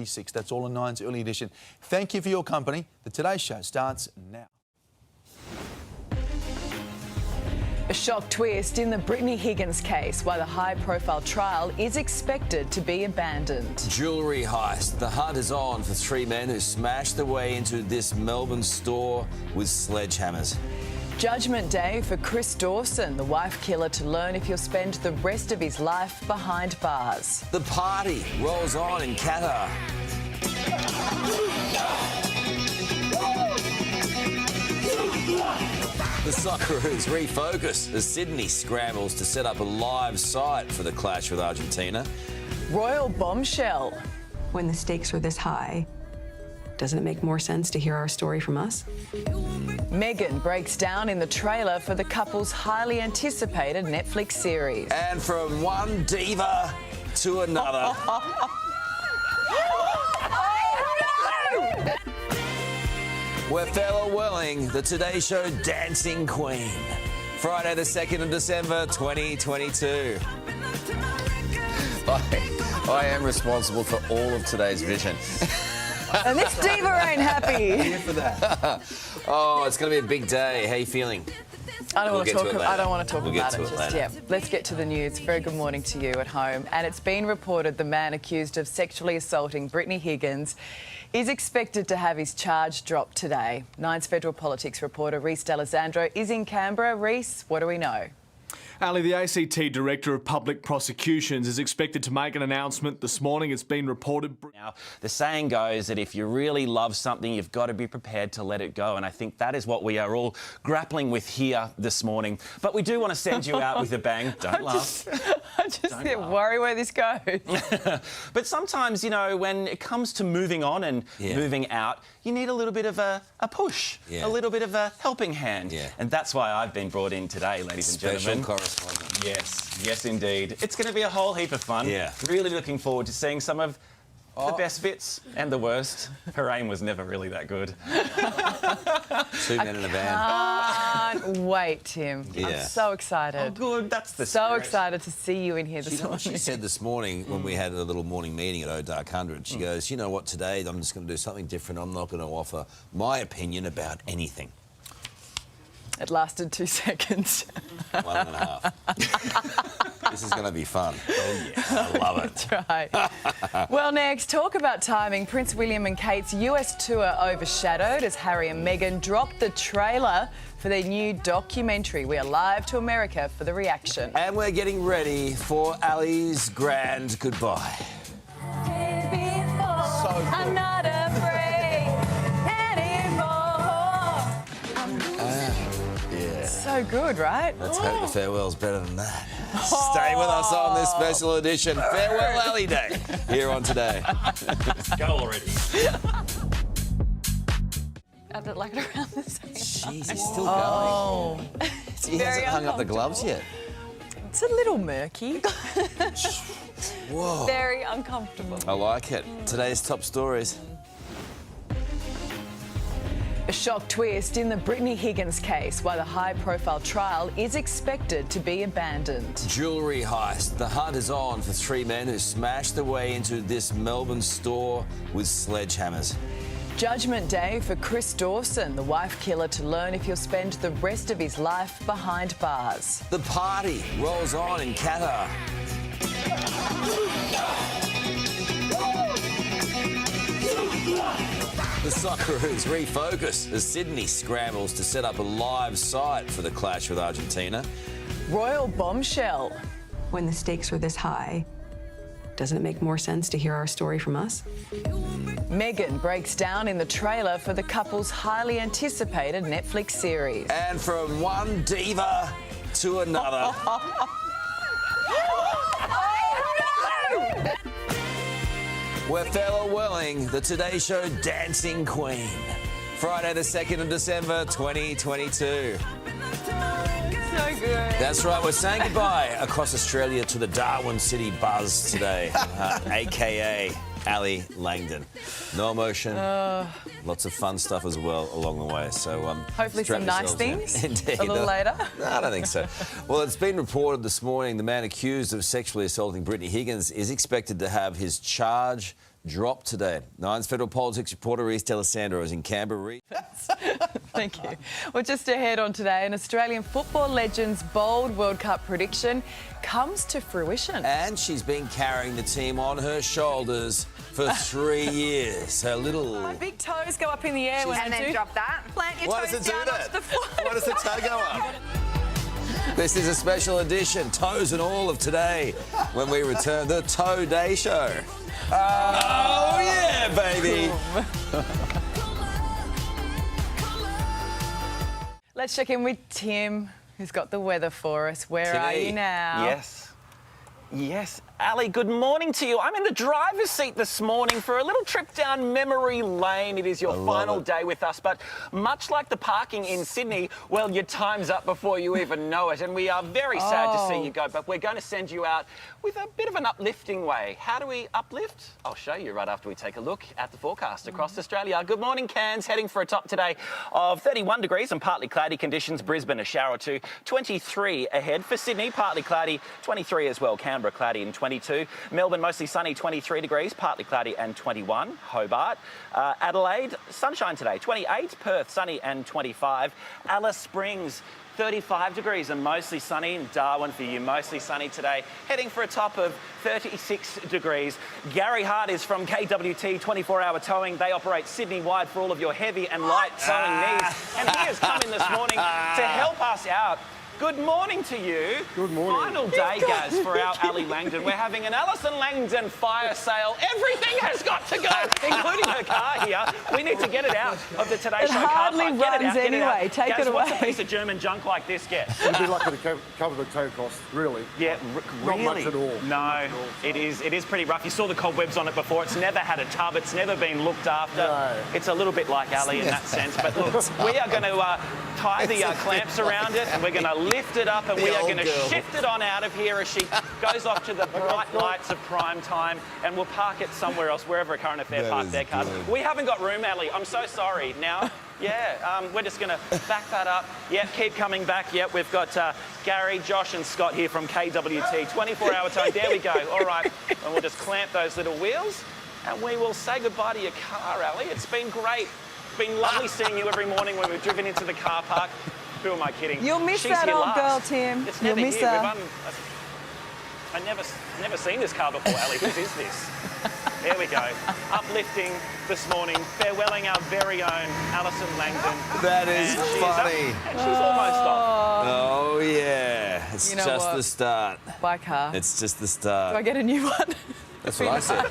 6. That's all in Nine's early edition. Thank you for your company. The Today Show starts now. A shock twist in the Brittany Higgins case, why the high-profile trial is expected to be abandoned. Jewellery heist. The hunt is on for three men who smashed their way into this Melbourne store with sledgehammers. Judgment Day for Chris Dawson, the wife killer, to learn if he'll spend the rest of his life behind bars. The party rolls on in Qatar. The Socceroos refocus as Sydney scrambles to set up a live site for the clash with Argentina. Royal bombshell. When the stakes are this high, doesn't it make more sense to hear our story from us? Meghan breaks down in the trailer for the couple's highly anticipated Netflix series. And from one diva to another. We're farewelling the Today Show Dancing Queen. Friday the 2nd of December 2022. I am responsible for all of today's vision. And this diva ain't happy. Here for that. Oh, it's going to be a big day. How are you feeling? I don't want to talk We'll get about to it it just later. yet. Let's get to the news. Very good morning to you at home. And it's been reported the man accused of sexually assaulting Brittany Higgins is expected to have his charge dropped today. Nine's federal politics reporter Reece is in Canberra. Reece, what do we know? Ali, the ACT Director of Public Prosecutions is expected to make an announcement this morning. It's been reported. Now, the saying goes that if you really love something, you've got to be prepared to let it go. And I think that is what we are all grappling with here this morning. But we do want to send you out with a bang. Don't laugh. I just worry where this goes. But sometimes, you know, when it comes to moving on and moving out, you need a little bit of a push, a little bit of a helping hand. And that's why I've been brought in today, ladies and gentlemen. Special correspondent. Yes, indeed. It's going to be a whole heap of fun. Really looking forward to seeing some of the best bits and the worst. Her aim was never really that good. 2 men in a van. Can't wait, Tim. I'm so excited. Oh, good. That's the So spirit. excited to see you in here this You know what morning. she said this morning when we had a little morning meeting at Dark 100? She goes, you know what, today I'm just going to do something different. I'm not going to offer my opinion about anything. It lasted 2 seconds. 1.5. This is going to be fun. Oh, yeah. I love it. That's right. Well, next, talk about timing. Prince William and Kate's US tour overshadowed as Harry and Meghan dropped the trailer for their new documentary. We are live to America for the reaction. And we're getting ready for Ali's grand goodbye. So good. I'm not afraid anymore. So good, right? Let's hope the farewell's better than that. Stay with us on this special edition Farewell Ali Day here on Today. Go already. I'd like it around the same. Jeez, he's still going. He hasn't hung up the gloves yet. It's a little murky. Whoa. Very uncomfortable. I like it. Today's top stories. A shock twist in the Brittany Higgins case, why the high-profile trial is expected to be abandoned. Jewellery heist. The hunt is on for three men who smashed their way into this Melbourne store with sledgehammers. Judgment Day for Chris Dawson, the wife killer, to learn if he'll spend the rest of his life behind bars. The party rolls on in Qatar. The Socceroos refocus as Sydney scrambles to set up a live site for the clash with Argentina. Royal bombshell. When the stakes are this high, doesn't it make more sense to hear our story from us? Meghan breaks down in the trailer for the couple's highly anticipated Netflix series. And from one diva to another. We're farewelling the Today Show Dancing Queen. Friday the 2nd of December 2022. So good. That's right, we're saying goodbye across Australia to the Darwin City Buzz today, a.k.a. Ali Langdon. No emotion, lots of fun stuff as well along the way. So hopefully some nice things a little later. No, I don't think so. Well, it's been reported this morning the man accused of sexually assaulting Brittany Higgins is expected to have his charge drop today. Nine's federal politics reporter Reece D'Alessandro is in Canberra. Thank you. Well, just ahead on today, an Australian football legend's bold World Cup prediction comes to fruition. And she's been carrying the team on her shoulders for 3 years. Her little... My big toes go up in the air when I and then drop that. Plant your Why toes does it do down that? onto the floor. Why does the toe go up? This is a special edition, toes and all of today, when we return the Toe Day Show. Oh, yeah, baby. Let's check in with Tim, who's got the weather for us. Where are you now? Yes, Ali, good morning to you. I'm in the driver's seat this morning for a little trip down memory lane. It is your final day with us, but much like the parking in Sydney, well, your time's up before you even know it, and we are very sad to see you go, but we're going to send you out with a bit of an uplifting way. How do we uplift? I'll show you right after we take a look at the forecast across Australia. Good morning, Cairns. Heading for a top today of 31 degrees and partly cloudy conditions. Brisbane, a shower or two. 23 ahead. For Sydney, partly cloudy, 23 as well. Canberra, cloudy and 22. Melbourne, mostly sunny, 23 degrees, partly cloudy and 21. Hobart. Adelaide, sunshine today, 28. Perth, sunny and 25. Alice Springs, 35 degrees and mostly sunny. In Darwin for you, mostly sunny today. Heading for a top of 36 degrees. Gary Hart is from KWT 24-hour towing. They operate Sydney-wide for all of your heavy and light towing needs. And he has come in this morning to help us out. Good morning to you. Good morning. Final day, Gaz, for our Ali Langdon. We're having an Allison Langdon fire sale. Everything has got to go, including her car here. We need to get it out of the Today Show car park. It hardly runs anyway. Take Gaz, it away. What's a piece of German junk like this get? It'd be lucky to cover the tow cost, really. Yeah, really? Not much at all. No, it is pretty rough. You saw the cobwebs on it before. It's never had a tub. It's never been looked after. No. It's a little bit like Ali in that sense. But look, we are going to tie the clamps around it, and we're going to lift it up, and we are going to shift it on out of here as she goes off to the bright lights of prime time, and we'll park it somewhere else, wherever a current affair park their cars. We haven't got room, Ali. I'm so sorry. Now, we're just going to back that up. Yep, keep coming back. Yep, we've got Gary, Josh and Scott here from KWT. 24-hour towing. There we go. All right. And we'll just clamp those little wheels, and we will say goodbye to your car, Ali. It's been great. It's been lovely seeing you every morning when we've driven into the car park. Who am I kidding? You'll miss She's that here old last. girl, Tim. It's You'll never miss here. her. I never seen this car before, Ali. Whose is this? There we go. Uplifting this morning, farewelling our very own Allison Langdon. That is funny. And she's almost off. Oh, yeah. It's You know just what? the start. Bye, car. It's just the Do start. I get a new one? That's what I said.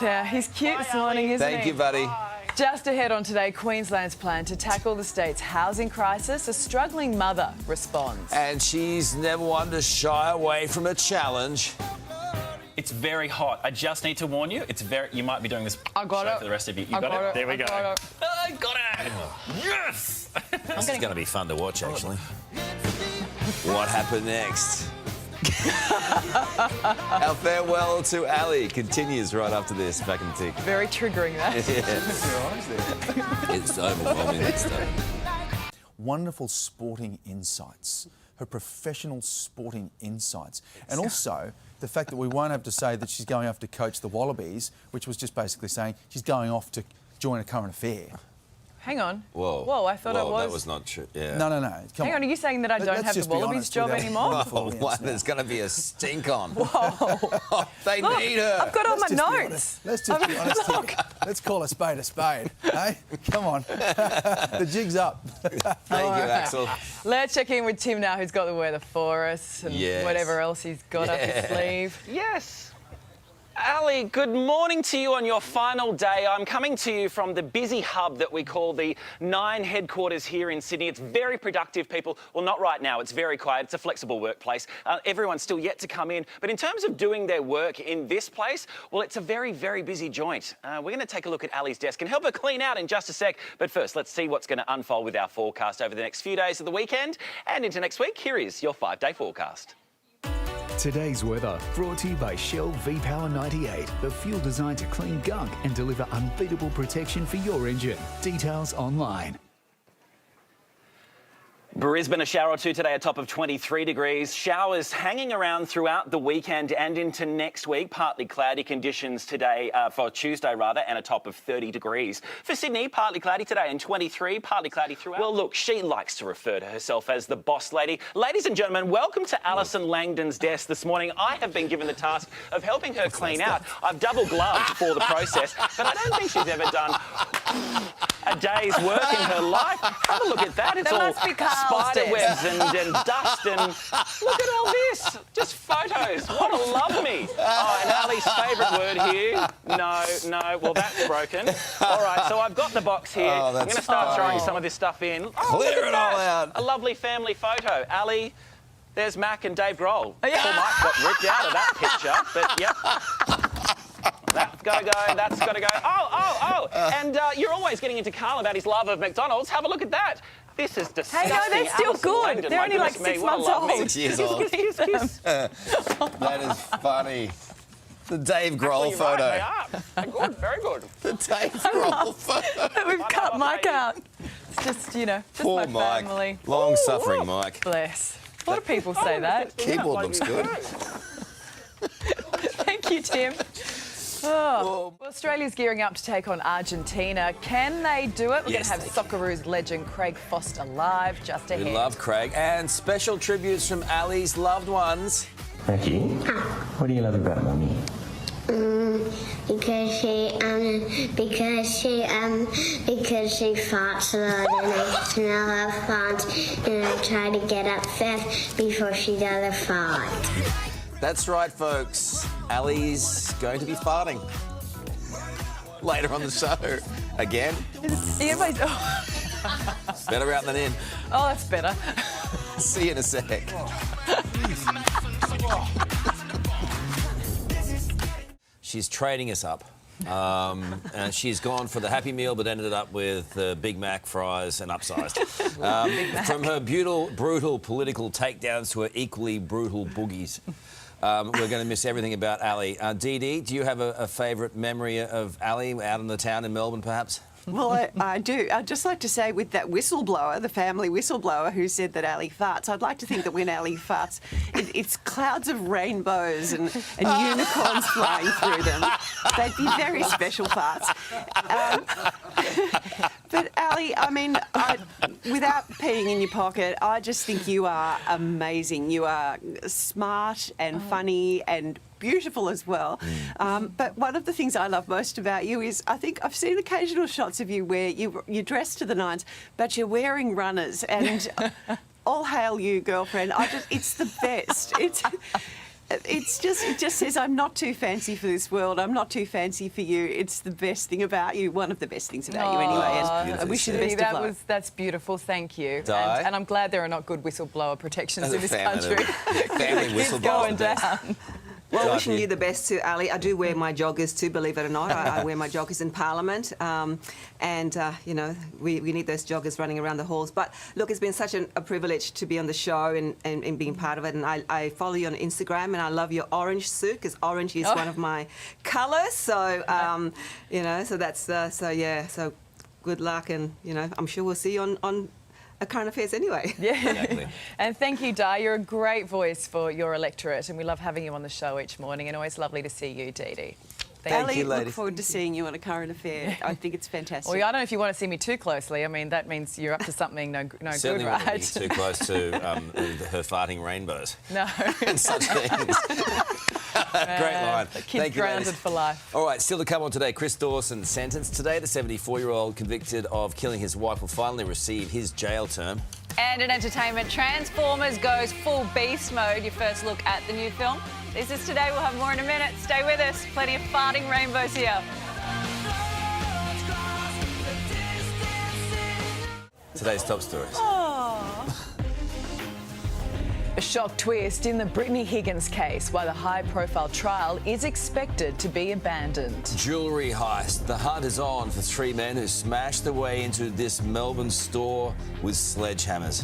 Yeah, he's cute this morning, isn't he? Thank you, buddy. Just ahead on today, Queensland's plan to tackle the state's housing crisis. A struggling mother responds. And she's never one to shy away from a challenge. It's very hot. I just need to warn you. You might be doing this I got show it. for the rest of you. You I got it. There we I go. got it. I got it. Yes. This is going to be fun to watch, actually. What happened next? Our farewell to Ali continues right after this. Back in the tick. Very triggering, that. It's overwhelming, that stuff. Wonderful sporting insights. Her professional sporting insights. And also the fact that we won't have to say that she's going off to coach the Wallabies, which was just basically saying she's going off to join a current affair. Hang on. Whoa. I thought it was. That was not true. Yeah. No. Come Hang on, are you saying that I don't Let's have the just be Wallabies honest job with our anymore? wonderful Oh, audience what? now. There's going to be a stink on. Whoa. They Look, need her. I've got all my Let's just be notes. honest. Let's just be honest here. Let's call a spade, hey? Come on. The jig's up. Thank you, Axel. Let's check in with Tim now, who's got the weather for us and Yes. whatever else he's got up his sleeve. Yes. Ali, good morning to you on your final day. I'm coming to you from the busy hub that we call the Nine headquarters here in Sydney. It's very productive, people. Well, not right now. It's very quiet. It's a flexible workplace. Everyone's still yet to come in. But in terms of doing their work in this place, well, it's a very, very busy joint. We're going to take a look at Ali's desk and help her clean out in just a sec. But first, let's see what's going to unfold with our forecast over the next few days of the weekend and into next week. Here is your 5-day forecast. Today's weather brought to you by Shell V-Power 98, the fuel designed to clean gunk and deliver unbeatable protection for your engine. Details online. Brisbane, a shower or two today, a top of 23 degrees. Showers hanging around throughout the weekend and into next week. Partly cloudy conditions today, for Tuesday rather, and a top of 30 degrees. For Sydney, partly cloudy today and 23, partly cloudy throughout. Well, look, she likes to refer to herself as the boss lady. Ladies and gentlemen, welcome to Allison Langdon's desk this morning. I have been given the task of helping her clean out. I've double gloved for the process, but I don't think she's ever done a day's work in her life. Have a look at that. It's all spider webs and dust and look at all this. Just photos. What a love me. Oh, and Ali's favourite word here. No. Well, that's broken. All right, so I've got the box here. I'm going to start throwing some of this stuff in. Oh, clear it all out. A lovely family photo. Ali, there's Mac and Dave Grohl. Poor Mike got ripped out of that picture, but yep. That's got to go, that's got to go. Oh. And you're always getting into Karl about his love of McDonald's. Have a look at that. This is disgusting. Hey, no, they're still Allison good. Langdon, They're only like goodness 6 me, what a months love me. old. 6 years old. Kiss. That is funny. The Dave Grohl You're photo. right, they are. They're good, very good. The Dave Grohl photo. We've cut Mike out. It's just, just Poor my Mike. family. Long-suffering Mike. Bless. A lot of people say that. Keyboard looks good. Thank you, Tim. Oh. Well, Australia's gearing up to take on Argentina. Can they do it? We're going to have Socceroos legend Craig Foster live just ahead. We love Craig. And special tributes from Ali's loved ones. Becky, what do you love about Mummy? Because she farts a lot and I smell her farts and I try to get up first before she does a fart. That's right, folks. Ali's going to be farting later on the show. Again. Better out than in. Oh, that's better. See you in a sec. She's trading us up. And she's gone for the Happy Meal but ended up with Big Mac fries and upsized. From her brutal political takedowns to her equally brutal boogies. We're going to miss everything about Ali. Dee Dee, do you have a favourite memory of Ali out in the town in Melbourne, perhaps? Well, I do. I'd just like to say with that whistleblower, the family whistleblower who said that Ali farts, I'd like to think that when Ali farts, it's clouds of rainbows and unicorns flying through them. They'd be very special farts. But Ali, I mean, without peeing in your pocket, I just think you are amazing. You are smart and funny and beautiful as well. But one of the things I love most about you is I think I've seen occasional shots of you where you're dressed to the nines, but you're wearing runners and all hail you, girlfriend. It's the best. It just says I'm not too fancy for this world. I'm not too fancy for you. It's the best thing about you. One of the best things about you, anyway. And I wish you the best of luck. That's beautiful. Thank you. Di? And I'm glad there are not good whistleblower protections in this country. Family whistleblower. Going down. Well, wishing you the best too, Ali. I do wear my joggers too, believe it or not. I wear my joggers in Parliament. We need those joggers running around the halls. But look, it's been such a privilege to be on the show and being part of it. And I follow you on Instagram and I love your orange suit because orange is one of my colours. So, so that's, so good luck and, I'm sure we'll see you on current affairs anyway. Yeah. Exactly. And thank you, Di. You're a great voice for your electorate and we love having you on the show each morning and always lovely to see you, Dee Dee. Thank you, ladies. Look forward to seeing you on a current affair. I think it's fantastic. Well, I don't know if you want to see me too closely. I mean, that means you're up to something no Certainly good, right? Wouldn't be too close to her farting rainbows. No. And such things. Great line. Kid grounded for life. All right, still to come on today, Chris Dawson sentenced today. The 74-year-old convicted of killing his wife will finally receive his jail term. And in entertainment, Transformers goes full beast mode. Your first look at the new film. This is Today. We'll have more in a minute. Stay with us. Plenty of farting rainbows here. Today's top stories. A shock twist in the Brittany Higgins case, why the high-profile trial is expected to be abandoned. Jewellery heist. The hunt is on for 3 men who smashed their way into this Melbourne store with sledgehammers.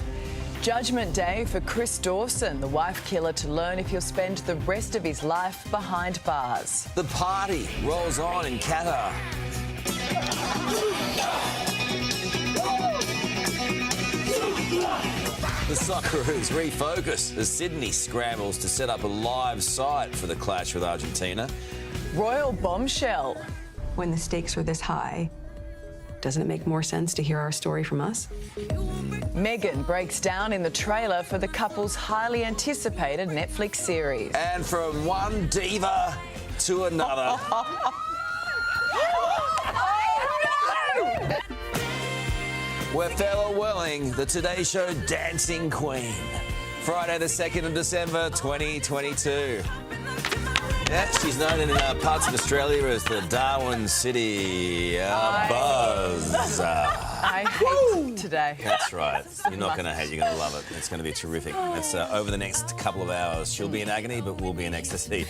Judgment Day for Chris Dawson, the wife killer, to learn if he'll spend the rest of his life behind bars. The party rolls on in Qatar. The Socceroos refocus as Sydney scrambles to set up a live site for the clash with Argentina. Royal bombshell. When the stakes are this high, doesn't it make more sense to hear our story from us? Meghan breaks down in the trailer for the couple's highly anticipated Netflix series. And from one diva to another. We're farewelling the Today Show Dancing Queen. Friday the 2nd of December 2022. Yeah, she's known in parts of Australia as the Darwin City Buzz. I hate today. That's right. You're not going to hate. You're going to love it. It's going to be terrific. It's over the next couple of hours. She'll be in agony, but we'll be in ecstasy.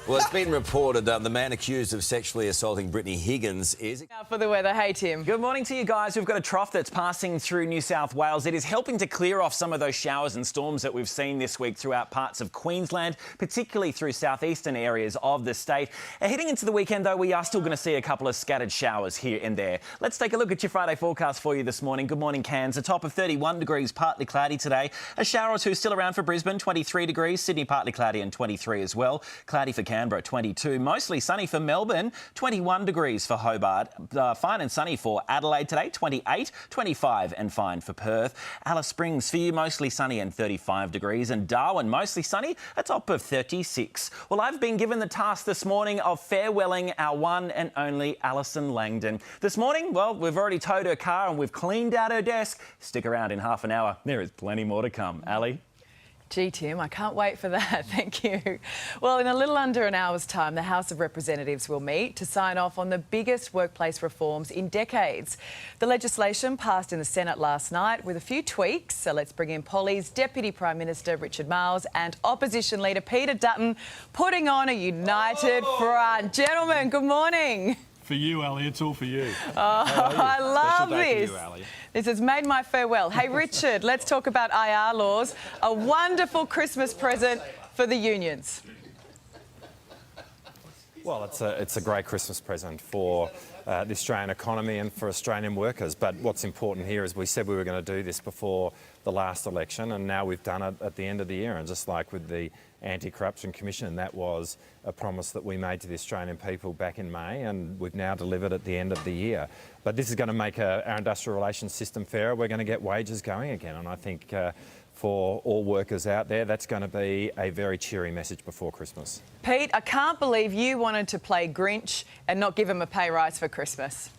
Well, it's been reported that the man accused of sexually assaulting Brittany Higgins is... Now for the weather. Hey, Tim. Good morning to you guys. We've got a trough that's passing through New South Wales. It is helping to clear off some of those showers and storms that we've seen this week throughout parts of Queensland, particularly through southeastern areas of the state. Heading into the weekend, though, we are still going to see a couple of scattered showers here and there. Let's take a look at your Friday forecast for you this morning. Good morning, Cairns. A top of 31 degrees, partly cloudy today. A shower or two still around for Brisbane, 23 degrees. Sydney, partly cloudy and 23 as well. Cloudy for Canberra, 22. Mostly sunny for Melbourne, 21 degrees for Hobart. Fine and sunny for Adelaide today, 28, 25 and fine for Perth. Alice Springs for you, mostly sunny and 35 degrees. And Darwin, mostly sunny, a top of 36. Well, I've been given the task this morning of farewelling our one and only Allison Langdon. This morning, well, we've already towed her car and we've cleaned out her desk. Stick around in half an hour. There is plenty more to come. Ali? Gee, Tim, I can't wait for that. Thank you. Well, in a little under an hour's time, the House of Representatives will meet to sign off on the biggest workplace reforms in decades. The legislation passed in the Senate last night with a few tweaks. So let's bring in Polly's Deputy Prime Minister Richard Marles and Opposition Leader Peter Dutton putting on a united front. Gentlemen, good morning. For you, Ali, it's all for you. Oh, I love this. You, Ali. This has made my farewell. Hey, Richard, let's talk about IR laws. A wonderful Christmas present for the unions. Well, it's a great Christmas present for the Australian economy and for Australian workers. But what's important here is we said we were going to do this before the last election, and now we've done it at the end of the year. And just like with the Anti-Corruption Commission, that was a promise that we made to the Australian people back in May, and we've now delivered at the end of the year. But this is going to make our industrial relations system fairer. We're going to get wages going again, and I think for all workers out there, that's going to be a very cheery message before Christmas. Pete, I can't believe you wanted to play Grinch and not give them a pay rise for Christmas.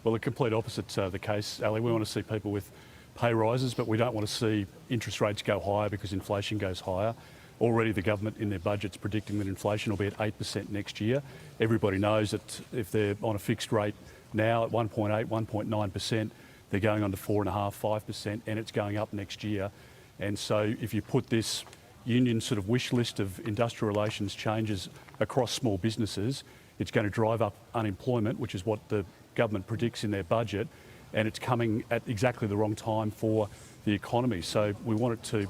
Well, the complete opposite the case, Ali. We want to see people with pay rises, but we don't want to see interest rates go higher because inflation goes higher. Already the government in their budget's predicting that inflation will be at 8% next year. Everybody knows that if they're on a fixed rate now at 1.8, 1.9%, they're going on to 4.5%, 5%, and it's going up next year. And so if you put this union sort of wish list of industrial relations changes across small businesses, it's going to drive up unemployment, which is what the government predicts in their budget, and it's coming at exactly the wrong time for the economy. So we want it to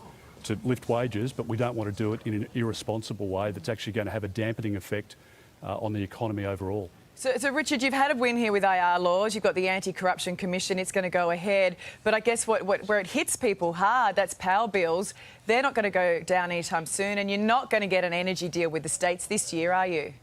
lift wages, but we don't want to do it in an irresponsible way that's actually going to have a dampening effect on the economy overall. So, Richard, you've had a win here with IR laws. You've got the Anti-Corruption Commission. It's going to go ahead. But I guess where it hits people hard, that's power bills. They're not going to go down anytime soon, and you're not going to get an energy deal with the states this year, are you?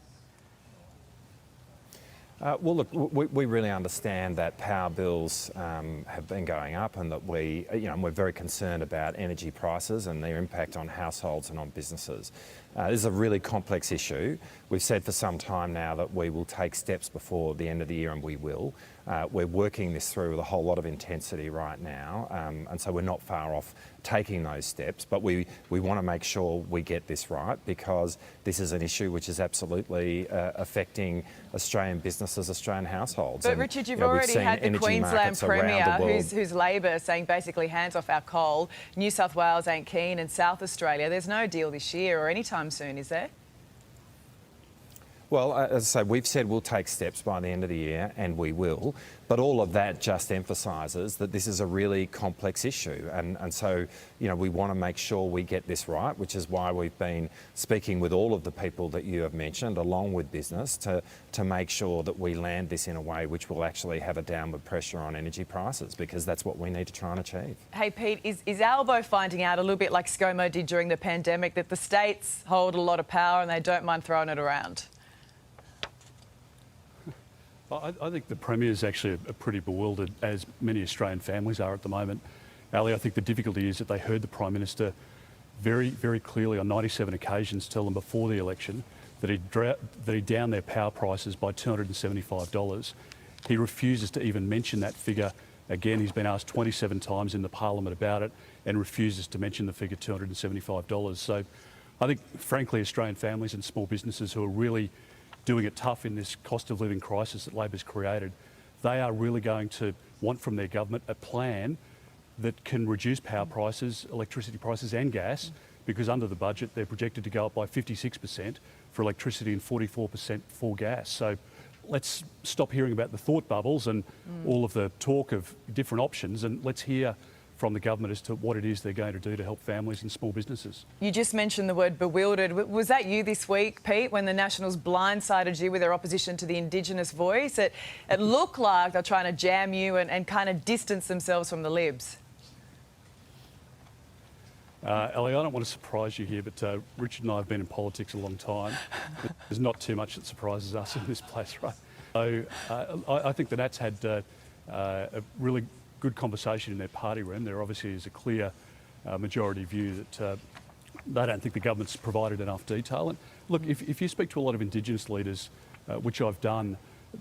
Well, look, we really understand that power bills have been going up, and that we're very concerned about energy prices and their impact on households and on businesses. This is a really complex issue. We've said for some time now that we will take steps before the end of the year, and we will. We're working this through with a whole lot of intensity right now, and so we're not far off taking those steps, but we want to make sure we get this right, because this is an issue which is absolutely affecting Australian businesses, Australian households. But and, Richard, you've already had the Queensland Premier, who's Labor, saying basically hands off our coal. New South Wales ain't keen, and South Australia, there's no deal this year or anytime soon, is there? Well, as I say, we've said we'll take steps by the end of the year, and we will. But all of that just emphasises that this is a really complex issue. And so, you know, we want to make sure we get this right, which is why we've been speaking with all of the people that you have mentioned, along with business, to make sure that we land this in a way which will actually have a downward pressure on energy prices, because that's what we need to try and achieve. Hey, Pete, is Albo finding out a little bit like ScoMo did during the pandemic that the states hold a lot of power and they don't mind throwing it around? I think the Premier's actually pretty bewildered, as many Australian families are at the moment. Ali, I think the difficulty is that they heard the Prime Minister very, very clearly on 97 occasions tell them before the election that he downed their power prices by $275. He refuses to even mention that figure. Again, he's been asked 27 times in the Parliament about it and refuses to mention the figure $275. So I think, frankly, Australian families and small businesses who are really doing it tough in this cost of living crisis that Labor's created, they are really going to want from their government a plan that can reduce power prices, electricity prices and gas, because under the budget they're projected to go up by 56% for electricity and 44% for gas. So let's stop hearing about the thought bubbles and all of the talk of different options, and let's hear from the government as to what it is they're going to do to help families and small businesses. You just mentioned the word bewildered. Was that you this week, Pete, when the Nationals blindsided you with their opposition to the Indigenous voice? It looked like they're trying to jam you and kind of distance themselves from the Libs. Ali, I don't want to surprise you here, but Richard and I have been in politics a long time. There's not too much that surprises us in this place, right? So I think the Nats had a really good conversation in their party room. There obviously is a clear majority view that they don't think the government's provided enough detail. And look, if you speak to a lot of Indigenous leaders, which I've done,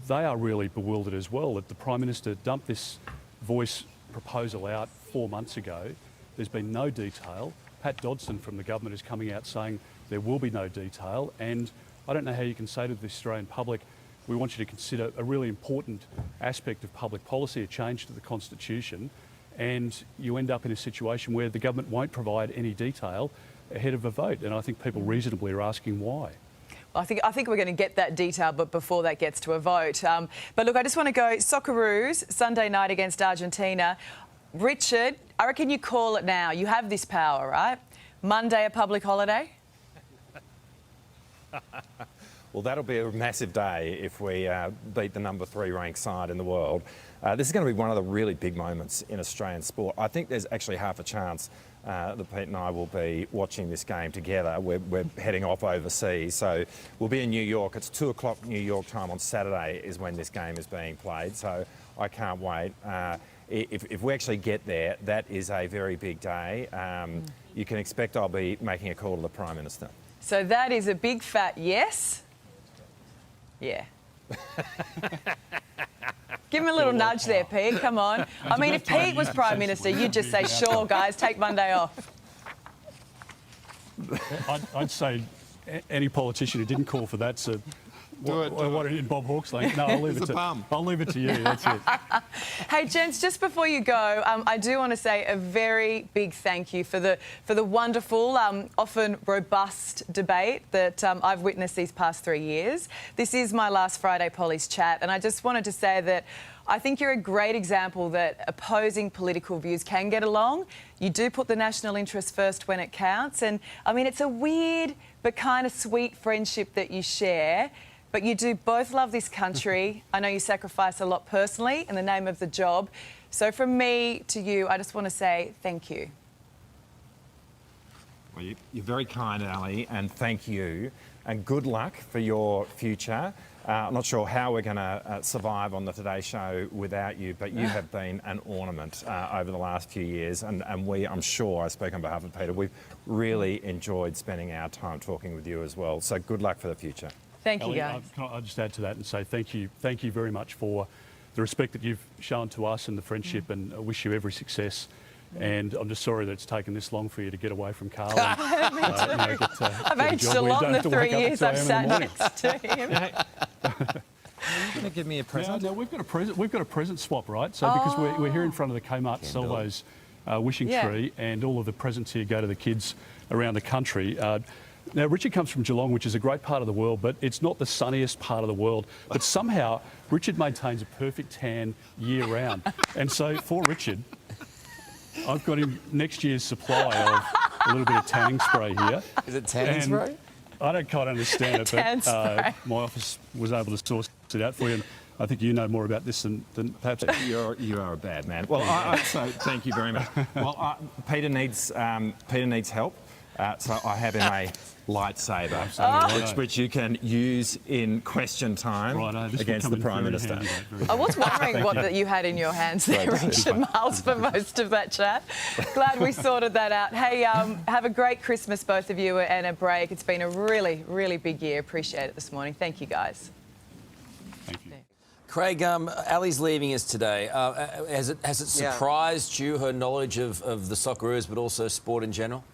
they are really bewildered as well that the Prime Minister dumped this voice proposal out 4 months ago. There's been no detail. Pat Dodson from the government is coming out saying there will be no detail, and I don't know how you can say to the Australian public, we want you to consider a really important aspect of public policy, a change to the Constitution, and you end up in a situation where the government won't provide any detail ahead of a vote. And I think people reasonably are asking why. Well, I think we're going to get that detail, but before that gets to a vote. But look, I just want to go Socceroos, Sunday night against Argentina. Richard, I reckon you call it now. You have this power, right? Monday a public holiday? Well, that'll be a massive day if we beat the number 3 ranked side in the world. This is going to be one of the really big moments in Australian sport. I think there's actually half a chance that Pete and I will be watching this game together. We're heading off overseas, so we'll be in New York. It's 2 o'clock New York time on Saturday is when this game is being played, so I can't wait. If we actually get there, that is a very big day. You can expect I'll be making a call to the Prime Minister. So that is a big fat yes? Yeah. Give him a little nudge there, Pete. Come on. I mean, if Pete was Prime Minister, you'd just say, sure, guys, take Monday off. I'd say any politician who didn't call for that's a... What did Bob Hawke's like? No, I'll leave it to you. That's it. Hey, gents, just before you go, I do want to say a very big thank you for the wonderful, often robust debate that I've witnessed these past 3 years. This is my last Friday Polly's chat, and I just wanted to say that I think you're a great example that opposing political views can get along. You do put the national interest first when it counts, and I mean, it's a weird but kind of sweet friendship that you share. But you do both love this country. I know you sacrifice a lot personally in the name of the job. So from me to you, I just want to say thank you. Well, you're very kind, Ali, and thank you. And good luck for your future. I'm not sure how we're going to survive on the Today Show without you, but you have been an ornament over the last few years. And we, I'm sure, I speak on behalf of Peter, we've really enjoyed spending our time talking with you as well. So good luck for the future. Thank you, guys. I'll just add to that and say thank you very much for the respect that you've shown to us and the friendship, and I wish you every success. And I'm just sorry that it's taken this long for you to get away from Karl. I've aged a lot in the 3 years I've sat next to him. You're going to give me a present? No, we've got a present swap, right? So because we're here in front of the Kmart Salvo's wishing tree, and all of the presents here go to the kids around the country. Now, Richard comes from Geelong, which is a great part of the world, but it's not the sunniest part of the world. But somehow, Richard maintains a perfect tan year round. And so, for Richard, I've got him next year's supply of a little bit of tanning spray here. Is it tanning spray? I don't quite understand it, but my office was able to source it out for you. And I think you know more about this than perhaps... You are a bad man. Well, so thank you very much. Well, Peter needs help. So I have him a lightsaber, which you can use in question time against the Prime Minister. I was wondering what that you had in your hands there, Richard Miles, for most of that chat. Glad we sorted that out. Hey, have a great Christmas, both of you, and a break. It's been a really, really big year. Appreciate it this morning. Thank you, guys. Thank you. Craig, Ali's leaving us today. Has it surprised you, her knowledge of the Socceroos, but also sport in general?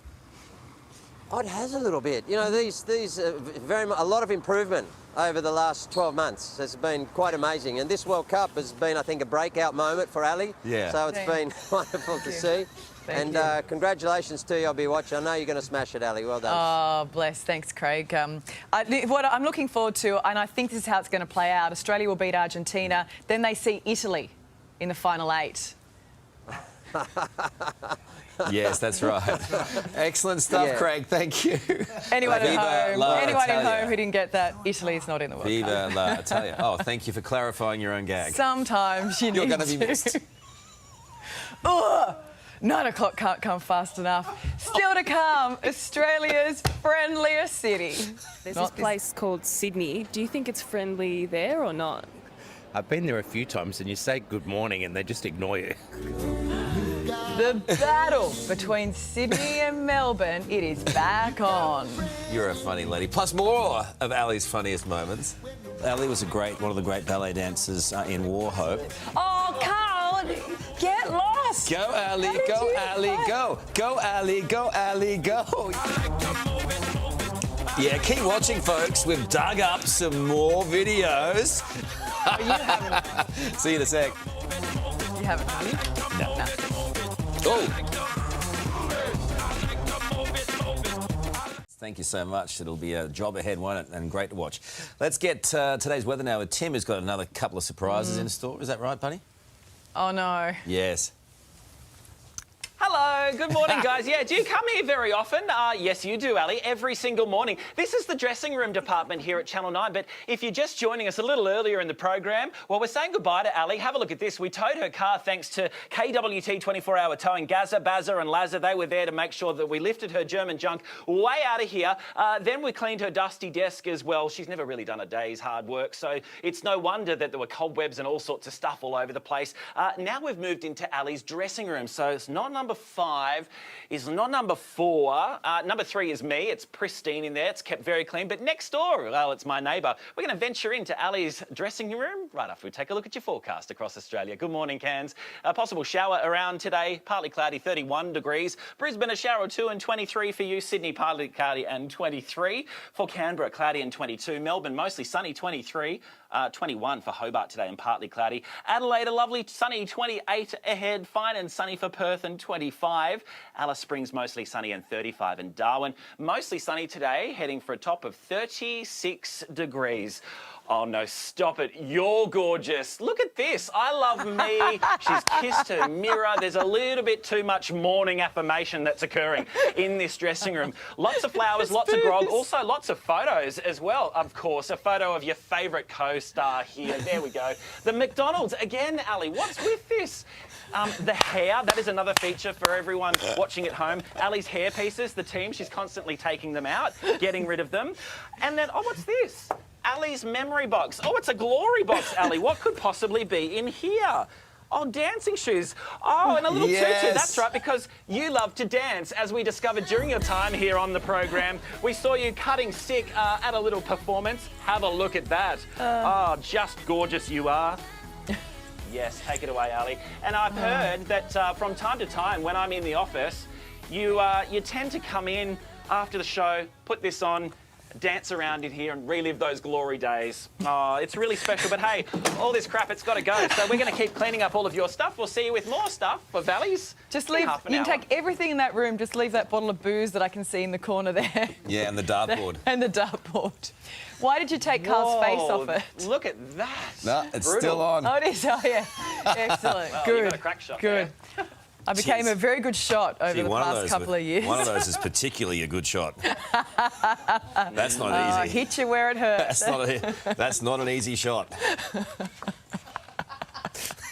Oh, it has a little bit. You know, these a lot of improvement over the last 12 months. It's been quite amazing. And this World Cup has been, I think, a breakout moment for Ali. Yeah. So it's been wonderful to see. And congratulations to you. I'll be watching. I know you're going to smash it, Ali. Well done. Oh, bless. Thanks, Craig. What I'm looking forward to, and I think this is how it's going to play out, Australia will beat Argentina. Then they see Italy in the final 8. Yes, that's right. Excellent stuff, Craig. Thank you. Anyone at home who didn't get that, Italy is not in the World Cup. Viva La Italia. Oh, thank you for clarifying your own gag. Sometimes you're going to be missed. 9 o'clock can't come fast enough. Still to come, Australia's friendliest city. There's this place called Sydney. Do you think it's friendly there or not? I've been there a few times and you say good morning and they just ignore you. The battle between Sydney and Melbourne, it is back on. You're a funny lady. Plus more of Ali's funniest moments. Ali was one of the great ballet dancers in War Hope. Oh, Karl, get lost. Go, Ali, go, Ali, go. Go, Ali, go, Ali, go. Yeah, keep watching, folks. We've dug up some more videos. Oh, you haven't. See you in a sec. You haven't, have you? No. Oh. Thank you so much. It'll be a job ahead, won't it? And great to watch. Let's get today's weather now with Tim, who's got another couple of surprises in store. Is that right, buddy? Oh, no. Yes. Hello, good morning, guys. Yeah, do you come here very often? Yes, you do, Ali, every single morning. This is the dressing room department here at Channel 9, but if you're just joining us a little earlier in the program, well, we're saying goodbye to Ali. Have a look at this. We towed her car thanks to KWT 24-hour towing. Gazza, Bazza and Lazza, they were there to make sure that we lifted her German junk way out of here. Then we cleaned her dusty desk as well. She's never really done a day's hard work, so it's no wonder that there were cobwebs and all sorts of stuff all over the place. Now we've moved into Ali's dressing room, so it's not number 5, is not number 4. Number 3 is me. It's pristine in there. It's kept very clean. But next door, well, it's my neighbour. We're going to venture into Ali's dressing room right after we take a look at your forecast across Australia. Good morning, Cairns. A possible shower around today. Partly cloudy, 31 degrees. Brisbane, a shower or 2 and 23 for you. Sydney, partly cloudy and 23. For Canberra, cloudy and 22. Melbourne, mostly sunny, 23. 21 for Hobart today and partly cloudy. Adelaide, a lovely sunny 28 ahead. Fine and sunny for Perth and 25. Alice Springs, mostly sunny and 35. And Darwin, mostly sunny today, heading for a top of 36 degrees. Oh, no, stop it. You're gorgeous. Look at this. I love me. She's kissed her mirror. There's a little bit too much morning affirmation that's occurring in this dressing room. Lots of flowers, lots of grog. Also, lots of photos as well, of course. A photo of your favourite co-star here. There we go. The McDonald's. Again, Ali, what's with this? The hair, that is another feature for everyone watching at home. Ali's hair pieces, the team, she's constantly taking them out, getting rid of them. And then, oh, what's this? Ali's memory box. Oh, it's a glory box, Ali. What could possibly be in here? Oh, dancing shoes. Oh, and a little tutu. That's right, because you love to dance, as we discovered during your time here on the program. We saw you cutting sick at a little performance. Have a look at that. Oh, just gorgeous you are. Yes, take it away, Ali. And I've heard that from time to time, when I'm in the office, you tend to come in after the show, put this on, dance around in here and relive those glory days. Oh, it's really special. But hey, all this crap, it's got to go. So we're going to keep cleaning up all of your stuff. We'll see you with more stuff for Valley's. Just leave. You can take everything in that room. Just leave that bottle of booze that I can see in the corner there. Yeah, and the dartboard. And the dartboard. Why did you take Carl's face off it? Look at that. No, it's Brutal. still on. Oh, it is. Oh, yeah. Excellent. Well, Good. you got a crack shot. Good. There. I became a very good shot over the past couple of years. One of those is particularly a good shot. That's not easy. Hit you where it hurts. That's not an easy shot.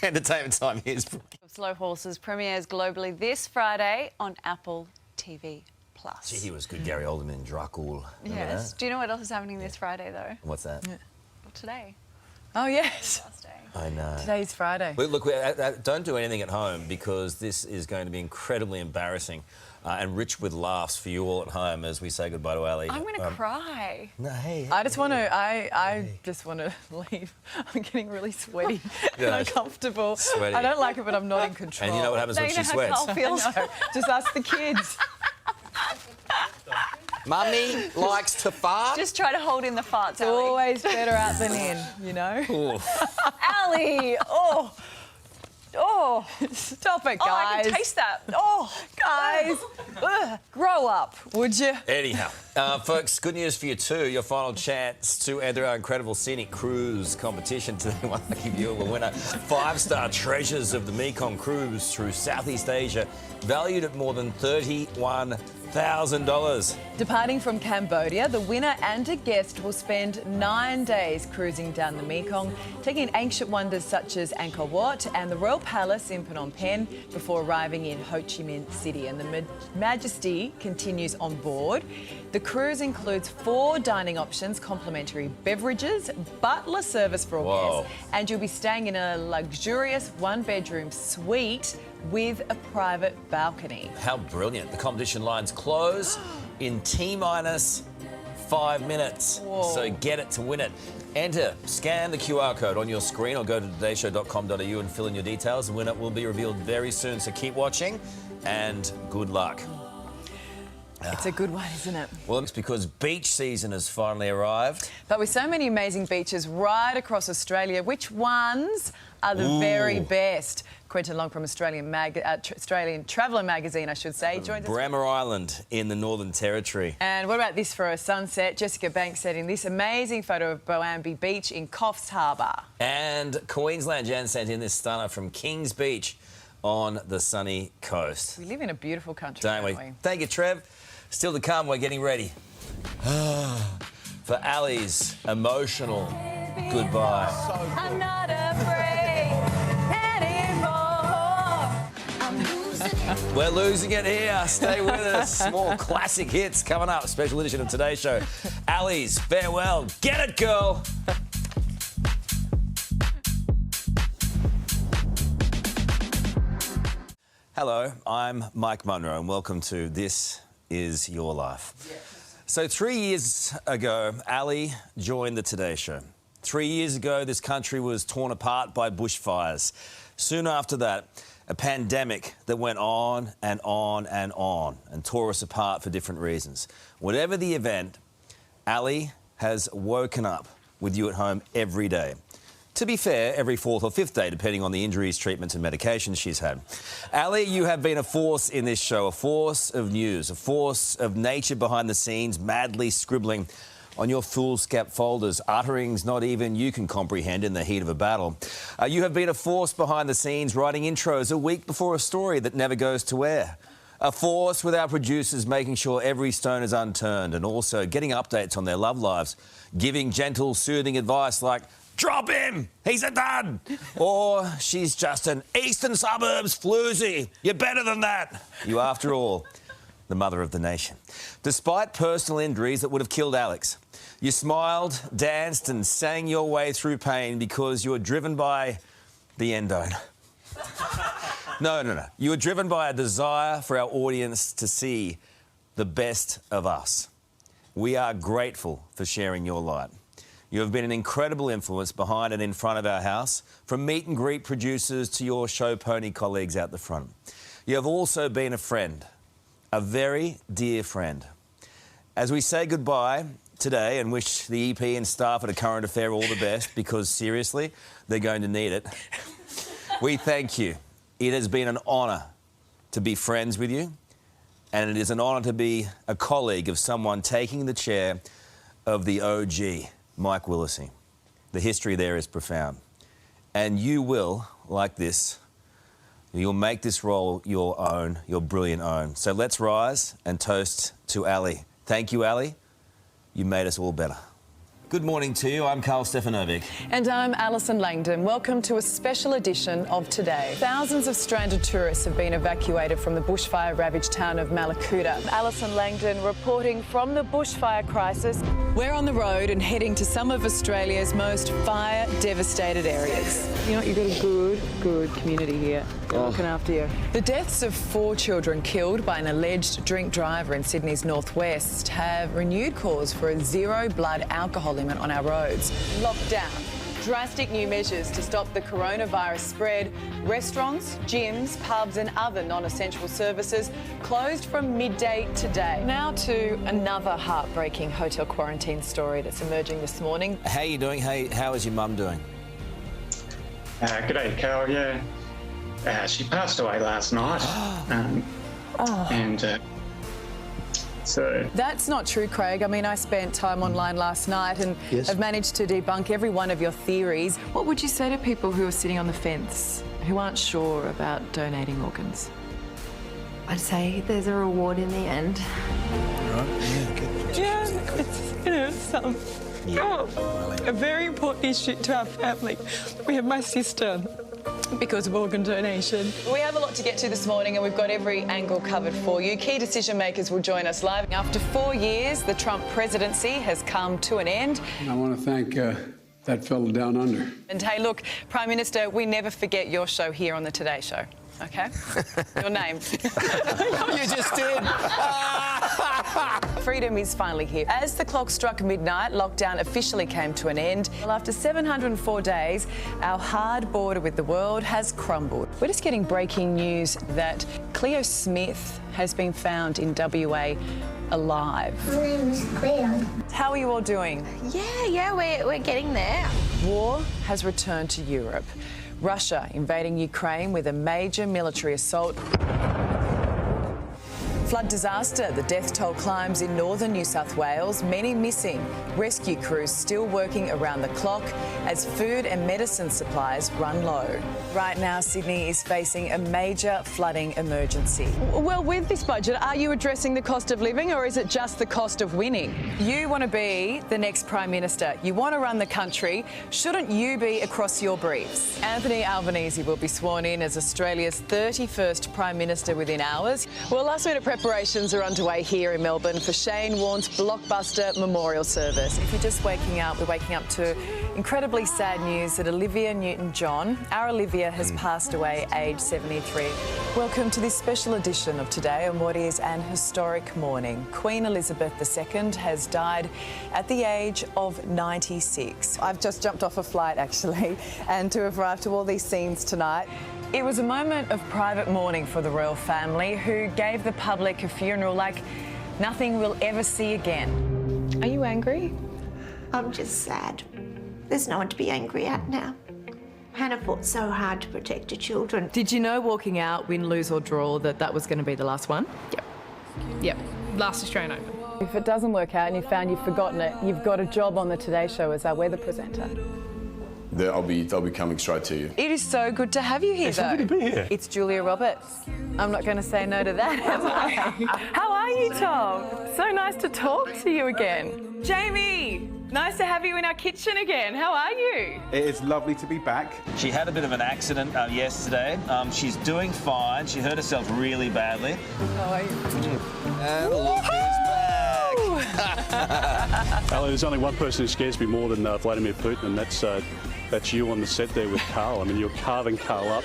Entertainment time, here's Brooke. Slow Horses premieres globally this Friday on Apple TV+. Gee, he was good, Gary Oldman in Dracul. Yes. Do you know what else is happening this Friday, though? What's that? Well, today. Oh, yes. Last day. I know. Today's Friday. Look, don't do anything at home because this is going to be incredibly embarrassing and rich with laughs for you all at home as we say goodbye to Ali. I'm going to cry. No, hey. I just want to. I just want to leave. I'm getting really sweaty and uncomfortable. Sweaty. I don't like it, but I'm not in control. And you know what happens when she sweats? Just ask the kids. Mummy likes to fart. Just try to hold in the farts, It's always better out than in, you know? Ali! Oh! Oh! Stop it, guys. Oh, I can taste that. Oh! Guys! Grow up, would you? Anyhow, folks, good news for you too. Your final chance to enter our incredible scenic cruise competition. Today, one lucky viewer will win a 5-star Treasures of the Mekong cruise through Southeast Asia, valued at more than $31,000. Departing from Cambodia, the winner and a guest will spend 9 days cruising down the Mekong, taking in ancient wonders such as Angkor Wat and the Royal Palace in Phnom Penh before arriving in Ho Chi Minh City. And the Majesty continues on board. The cruise includes 4 dining options, complimentary beverages, butler service for all guests, and you'll be staying in a luxurious 1-bedroom suite with a private balcony. How brilliant. The competition lines close in T-5 minutes. Whoa. So get it to win it. Enter, scan the QR code on your screen or go to todayshow.com.au and fill in your details. The winner will be revealed very soon, so keep watching and good luck. It's a good one, isn't it? Well, it's because beach season has finally arrived. But with so many amazing beaches right across Australia, which ones are the very best? Quentin Long from Australian Traveller magazine, I should say, joins us. Bremer Island in the Northern Territory. And what about this for a sunset? Jessica Banks setting this amazing photo of Boambi Beach in Coffs Harbour. And Queensland, Jan sent in this stunner from Kings Beach on the sunny coast. We live in a beautiful country, don't we? Thank you, Trev. Still to come, we're getting ready for Ali's emotional goodbye. I'm not afraid anymore. We're losing it here. Stay with us. More classic hits coming up. Special edition of Today's Show. Ali's farewell. Get it, girl. Hello, I'm Mike Munro, and welcome to This Is Your Life. So 3 years ago, Ali joined the Today Show. 3 years ago, this country was torn apart by bushfires. Soon after that, a pandemic that went on and on and on and tore us apart for different reasons. Whatever the event, Ali has woken up with you at home every day. To be fair, every 4th or 5th day, depending on the injuries, treatments and medications she's had. Ali, you have been a force in this show, a force of news, a force of nature behind the scenes, madly scribbling on your foolscap folders, utterings not even you can comprehend in the heat of a battle. You have been a force behind the scenes, writing intros a week before a story that never goes to air. A force with our producers making sure every stone is unturned and also getting updates on their love lives, giving gentle, soothing advice like, drop him, he's a dud. Or she's just an eastern suburbs floozy. You're better than that. You, after all, the mother of the nation. Despite personal injuries that would have killed Alex, you smiled, danced and sang your way through pain because you were driven by the endone. No. You were driven by a desire for our audience to see the best of us. We are grateful for sharing your light. You have been an incredible influence behind and in front of our house, from meet and greet producers to your show pony colleagues out the front. You have also been a friend, a very dear friend. As we say goodbye today and wish the EP and staff at A Current Affair all the best because, seriously, they're going to need it. We thank you. It has been an honour to be friends with you, and it is an honour to be a colleague of someone taking the chair of the OG, Mike Willesee. The history there is profound. And you will, like this, you'll make this role your own, your brilliant own. So let's rise and toast to Ali. Thank you, Ali. You made us all better. Good morning to you. I'm Karl Stefanovic. And I'm Allison Langdon. Welcome to a special edition of Today. Thousands of stranded tourists have been evacuated from the bushfire-ravaged town of Mallacoota. Allison Langdon reporting from the bushfire crisis. We're on the road and heading to some of Australia's most fire-devastated areas. You know, you've got a good community here. They're looking after you. The deaths of 4 children killed by an alleged drink driver in Sydney's northwest have renewed calls for a zero-blood alcohol limit on our roads. Lockdown. Drastic new measures to stop the coronavirus spread. Restaurants, gyms, pubs and other non-essential services closed from midday today. Now to another heartbreaking hotel quarantine story that's emerging this morning. How are you doing? How is your mum doing? G'day, Karl. Yeah, she passed away last night. So that's not true, Craig. I mean, I spent time online last night and have managed to debunk every one of your theories. What would you say to people who are sitting on the fence, who aren't sure about donating organs? I'd say there's a reward in the end. It's a very important issue to our family. We have my sister because of organ donation. We have a lot to get to this morning and we've got every angle covered for you. Key decision makers will join us live. After 4 years, the Trump presidency has come to an end. I want to thank that fellow down under. And hey, look, Prime Minister, we never forget your show here on the Today Show. Okay? Your name. You just did. Freedom is finally here. As the clock struck midnight, lockdown officially came to an end. Well, after 704 days, our hard border with the world has crumbled. We're just getting breaking news that Cleo Smith has been found in WA alive. My name is Cleo. How are you all doing? Yeah, we're getting there. War has returned to Europe. Russia invading Ukraine with a major military assault. Flood disaster. The death toll climbs in northern New South Wales. Many missing. Rescue crews still working around the clock as food and medicine supplies run low. Right now, Sydney is facing a major flooding emergency. Well, with this budget, are you addressing the cost of living or is it just the cost of winning? You want to be the next Prime Minister. You want to run the country. Shouldn't you be across your briefs? Anthony Albanese will be sworn in as Australia's 31st Prime Minister within hours. Well, last-minute preparations are underway here in Melbourne for Shane Warne's blockbuster memorial service. If you're just waking up, we're waking up to incredibly sad news that Olivia Newton-John, our Olivia, has passed away aged 73. Welcome to this special edition of Today on what is an historic morning. Queen Elizabeth II has died at the age of 96. I've just jumped off a flight, actually, and to have arrived to all these scenes tonight. It was a moment of private mourning for the royal family, who gave the public a funeral like nothing we'll ever see again. Are you angry? I'm just sad. There's no one to be angry at now. Hannah fought so hard to protect her children. Did you know walking out, win, lose or draw, that was going to be the last one? Yep, last Australian Open. If it doesn't work out and you found you've forgotten it, you've got a job on the Today Show as our weather presenter. They'll be coming straight to you. It is so good to have you here, though. It's lovely to be here. It's Julia Roberts. I'm not going to say no to that, am I? How are you, Tom? So nice to talk to you again. Jamie, nice to have you in our kitchen again. How are you? It is lovely to be back. She had a bit of an accident yesterday. She's doing fine. She hurt herself really badly. How are you? And look who's back. Ali, there's only one person who scares me more than Vladimir Putin, and that's you on the set there with Karl. I mean, you're carving Karl up.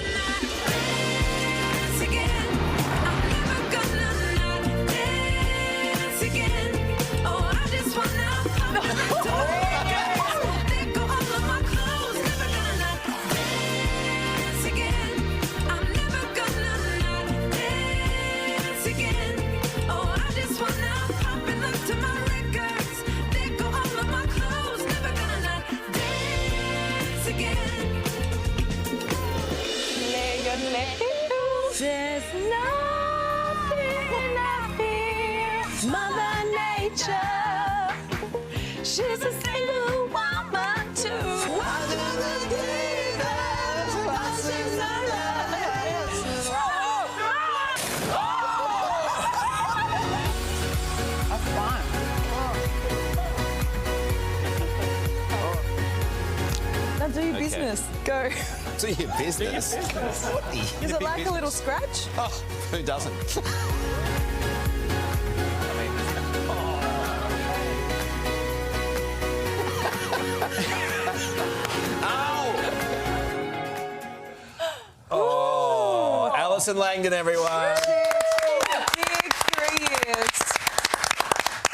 nothing I fear. Mother Nature, she's a single woman too. Now do your business. Go. Do your business. Is it like a little scratch? Oh, who doesn't? Oh, Allison Langdon, everyone. Big 3 years.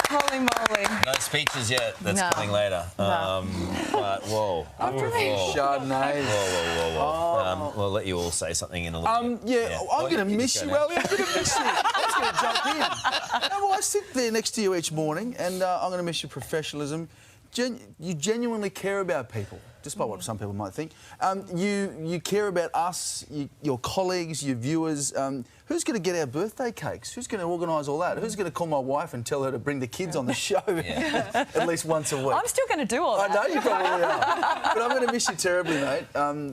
Holy moly. No speeches yet. That's No. coming later. No. But whoa. Chardonnay. Whoa. We'll let you all say something in a little bit. I'm going to miss you, Ellie. I'm going to miss you. I was going to jump in. No, well, I sit there next to you each morning, and I'm going to miss your professionalism. You genuinely care about people, despite what some people might think. You care about us, your colleagues, your viewers. Who's going to get our birthday cakes? Who's going to organise all that? Who's going to call my wife and tell her to bring the kids on the show at least once a week? I'm still going to do all that. I know you probably are. But I'm going to miss you terribly, mate.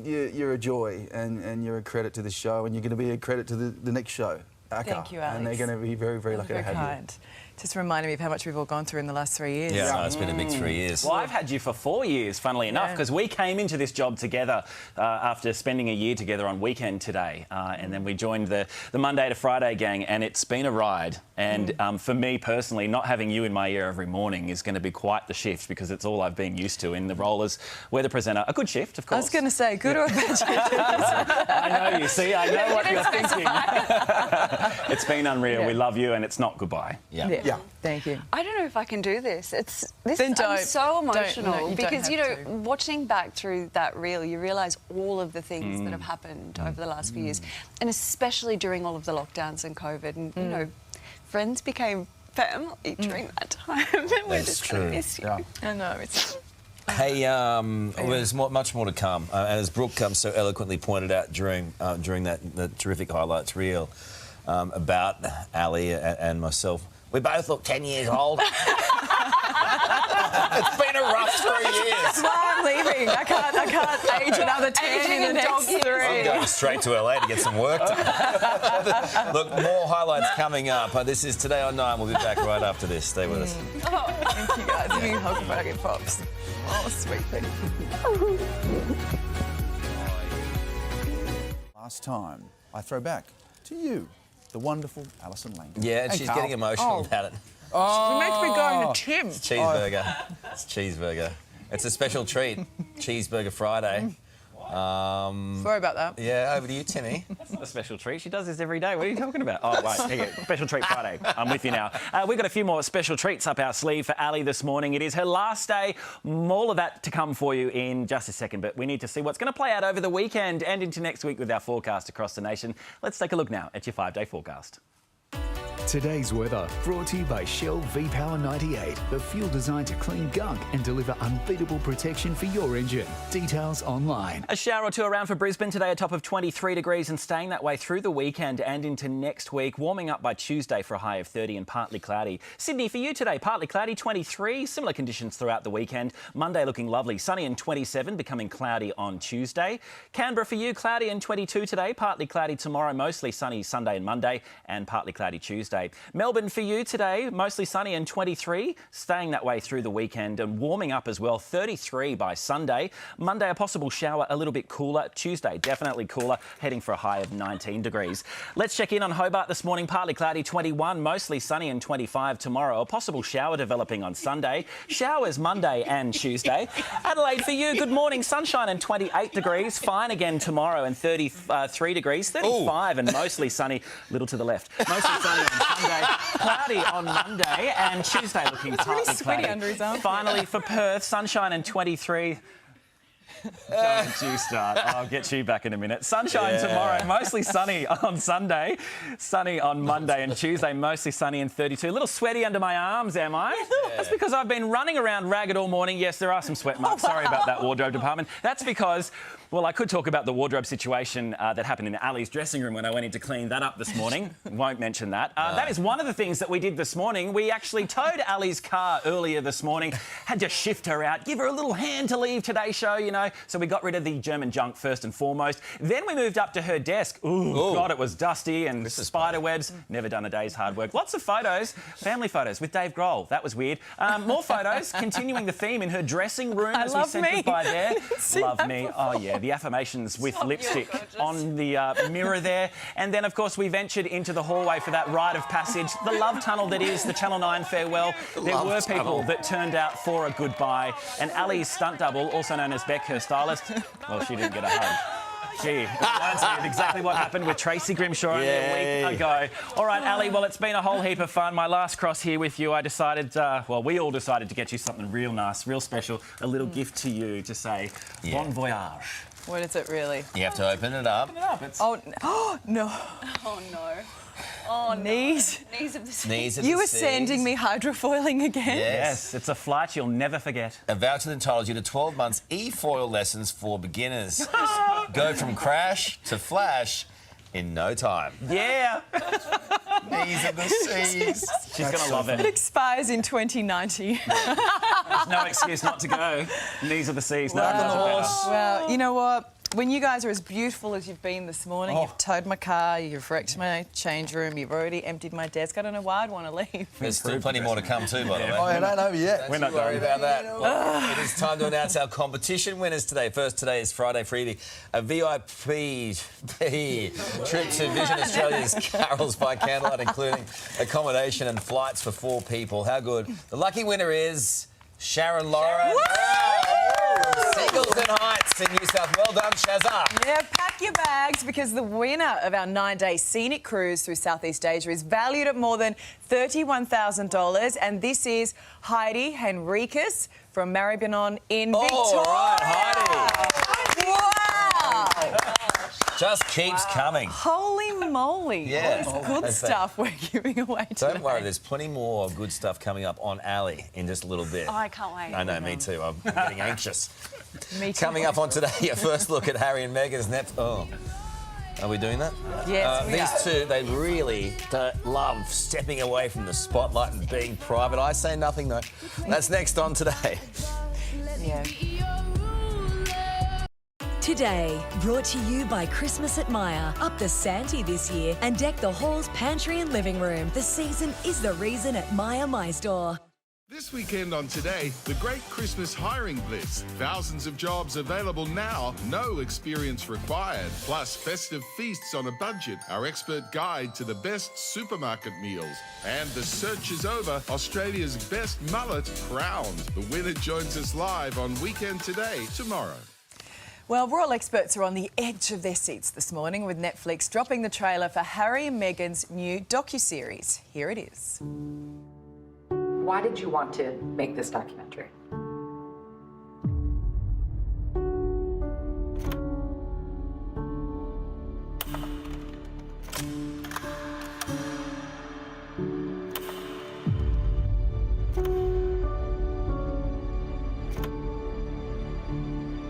You're a joy, and you're a credit to the show, and you're going to be a credit to the next show. Thank you, Alex. And they're going to be very, very lucky to have kind. Just reminded me of how much we've all gone through in the last 3 years. Yeah, no, it's been a big 3 years. Well, I've had you for 4 years, funnily enough, because we came into this job together after spending a year together on Weekend Today, and then we joined the Monday to Friday gang, and it's been a ride. And for me personally, not having you in my ear every morning is going to be quite the shift, because it's all I've been used to in the role as weather presenter. A good shift, of course. I was going to say, good or a bad shift? I know you. See, I know what you're thinking. It's been unreal. We love you, and it's not goodbye. Yeah. Thank you. I don't know if I can do this. Then don't. I'm so emotional No, you don't because, have to. watching back through that reel, you realise all of the things that have happened over the last few years, and especially during all of the lockdowns and COVID. And, you know, friends became family during that time. And we're just going to miss you. Yeah. I know. It's... Hey, there's much more to come. And as Brooke so eloquently pointed out during that terrific highlights reel about Ali and myself, we both look 10 years old. It's been a rough 3 years. That's why I'm leaving. I can't age another 10 in the next 3. I'm going straight to LA to get some work done. Look, more highlights coming up. This is Today on 9. We'll be back right after this. Stay with us. Thank you, guys. Give me a hug back and pops. Oh, sweet thing. Last time, I throw back to you, the wonderful Allison Langdon. Yeah, and Hey, she's Karl. getting emotional about it. It makes me go into Tim. It's cheeseburger. It's cheeseburger. It's a special treat. Cheeseburger Friday. Sorry about that. Yeah, over to you, Timmy. A special treat. She does this every day. What are you talking about? Oh, right. Here you go. Special treat Friday. I'm with you now. We've got a few more special treats up our sleeve for Ali this morning. It is her last day. All of that to come for you in just a second, but we need to see what's going to play out over the weekend and into next week with our forecast across the nation. Let's take a look now at your 5-day forecast. Today's weather brought to you by Shell V-Power 98, the fuel designed to clean gunk and deliver unbeatable protection for your engine. Details online. A shower or two around for Brisbane today, a top of 23 degrees and staying that way through the weekend and into next week. Warming up by Tuesday for a high of 30 and partly cloudy. Sydney for you today, partly cloudy, 23. Similar conditions throughout the weekend. Monday looking lovely, sunny and 27, becoming cloudy on Tuesday. Canberra for you, cloudy and 22 today, partly cloudy tomorrow, mostly sunny Sunday and Monday, and partly cloudy Tuesday. Melbourne for you today, mostly sunny and 23, staying that way through the weekend and warming up as well, 33 by Sunday. Monday, a possible shower, a little bit cooler. Tuesday, definitely cooler, heading for a high of 19 degrees. Let's check in on Hobart this morning, partly cloudy, 21, mostly sunny and 25 tomorrow. A possible shower developing on Sunday. Showers Monday and Tuesday. Adelaide for you, good morning, sunshine and 28 degrees, fine again tomorrow and 33 degrees, 35 and mostly sunny, little to the left. Mostly sunny on Sunday, cloudy on Monday and Tuesday looking partly really sweaty cloudy. under his arm. Finally for Perth, sunshine and 23. Don't you start. I'll get you back in a minute. Sunshine tomorrow, mostly sunny on Sunday. Sunny on Monday and Tuesday, mostly sunny and 32. A little sweaty under my arms, am I? That's because I've been running around ragged all morning. Yes, there are some sweat marks. Sorry about that, wardrobe department. That's because Well, I could talk about the wardrobe situation that happened in Ali's dressing room when I went in to clean that up this morning. Won't mention that. That is one of the things that we did this morning. We actually towed Ali's car earlier this morning, had to shift her out, give her a little hand to leave today's show, you know. So we got rid of the German junk first and foremost. Then we moved up to her desk. Ooh. God, it was dusty and spider webs. Never done a day's hard work. Lots of photos, family photos with Dave Grohl. That was weird. More photos, continuing the theme in her dressing room as we said goodbye there. Love me. Oh, yeah, the affirmations with lipstick on the mirror there. And then, of course, we ventured into the hallway for that rite of passage, the love tunnel that is the Channel 9 farewell. There were people that turned out for a goodbye. And Ali's stunt double, also known as Beck, her stylist, well, she didn't get a hug. Gee, reminds me of exactly what happened with Tracy Grimshaw only a week ago. All right, Ali, well, it's been a whole heap of fun. My last cross here with you, I decided, well, we all decided to get you something real nice, real special, a little gift to you to say bon voyage. What is it really? You have to open it up. Open it up. Oh, no. Oh, no. Oh, knees. No. Knees of the seas. Knees of You the were seas. sending me hydrofoiling again? Yes, it's a flight you'll never forget. A voucher that entitles you to 12 months e-foil lessons for beginners. Go from crash to flash in no time. Yeah. Knees of the seas. She's going to love it. It expires in 2090. There's no excuse not to go. Knees of the seas. No, Well, you know what? When you guys are as beautiful as you've been this morning, you've towed my car, you've wrecked my change room, you've already emptied my desk. I don't know why I'd want to leave. There's still plenty more to come too, by the way. Oh, it ain't over yet. We're not worried about that. Well, it is time to announce our competition winners today. First, today is Friday for Evie. A VIP trip to Vision Australia's Carols by Candlelight, including accommodation and flights for 4 people. How good. The lucky winner is Sharon Lara. Singleton Heights in New South. Well done, Shazza. Yeah, pack your bags because the winner of our 9-day scenic cruise through Southeast Asia is valued at more than $31,000, and this is Heidi Henriquez from Maribyrnong in Victoria. All right, Heidi. Wow. Just keeps coming. Holy moly. Yeah. All this good stuff we're giving away today. Don't worry, there's plenty more good stuff coming up on Ali in just a little bit. Oh, I can't wait. I know, me too. I'm getting anxious. Me too. Coming up on today, your first look at Harry and Meghan's net. Oh. Are we doing that? Yes, we these are. two, they really love stepping away from the spotlight and being private. I say nothing, though. That's next on Today. Yeah. Today, brought to you by Christmas at Myer. Up the Santee this year and deck the halls, pantry and living room. The season is the reason at Myer My Store. This weekend on Today, the great Christmas hiring blitz. Thousands of jobs available now, no experience required. Plus festive feasts on a budget, our expert guide to the best supermarket meals. And the search is over, Australia's best mullet crowned. The winner joins us live on Weekend Today tomorrow. Well, royal experts are on the edge of their seats this morning with Netflix dropping the trailer for Harry and Meghan's new docuseries. Here it is. Why did you want to make this documentary?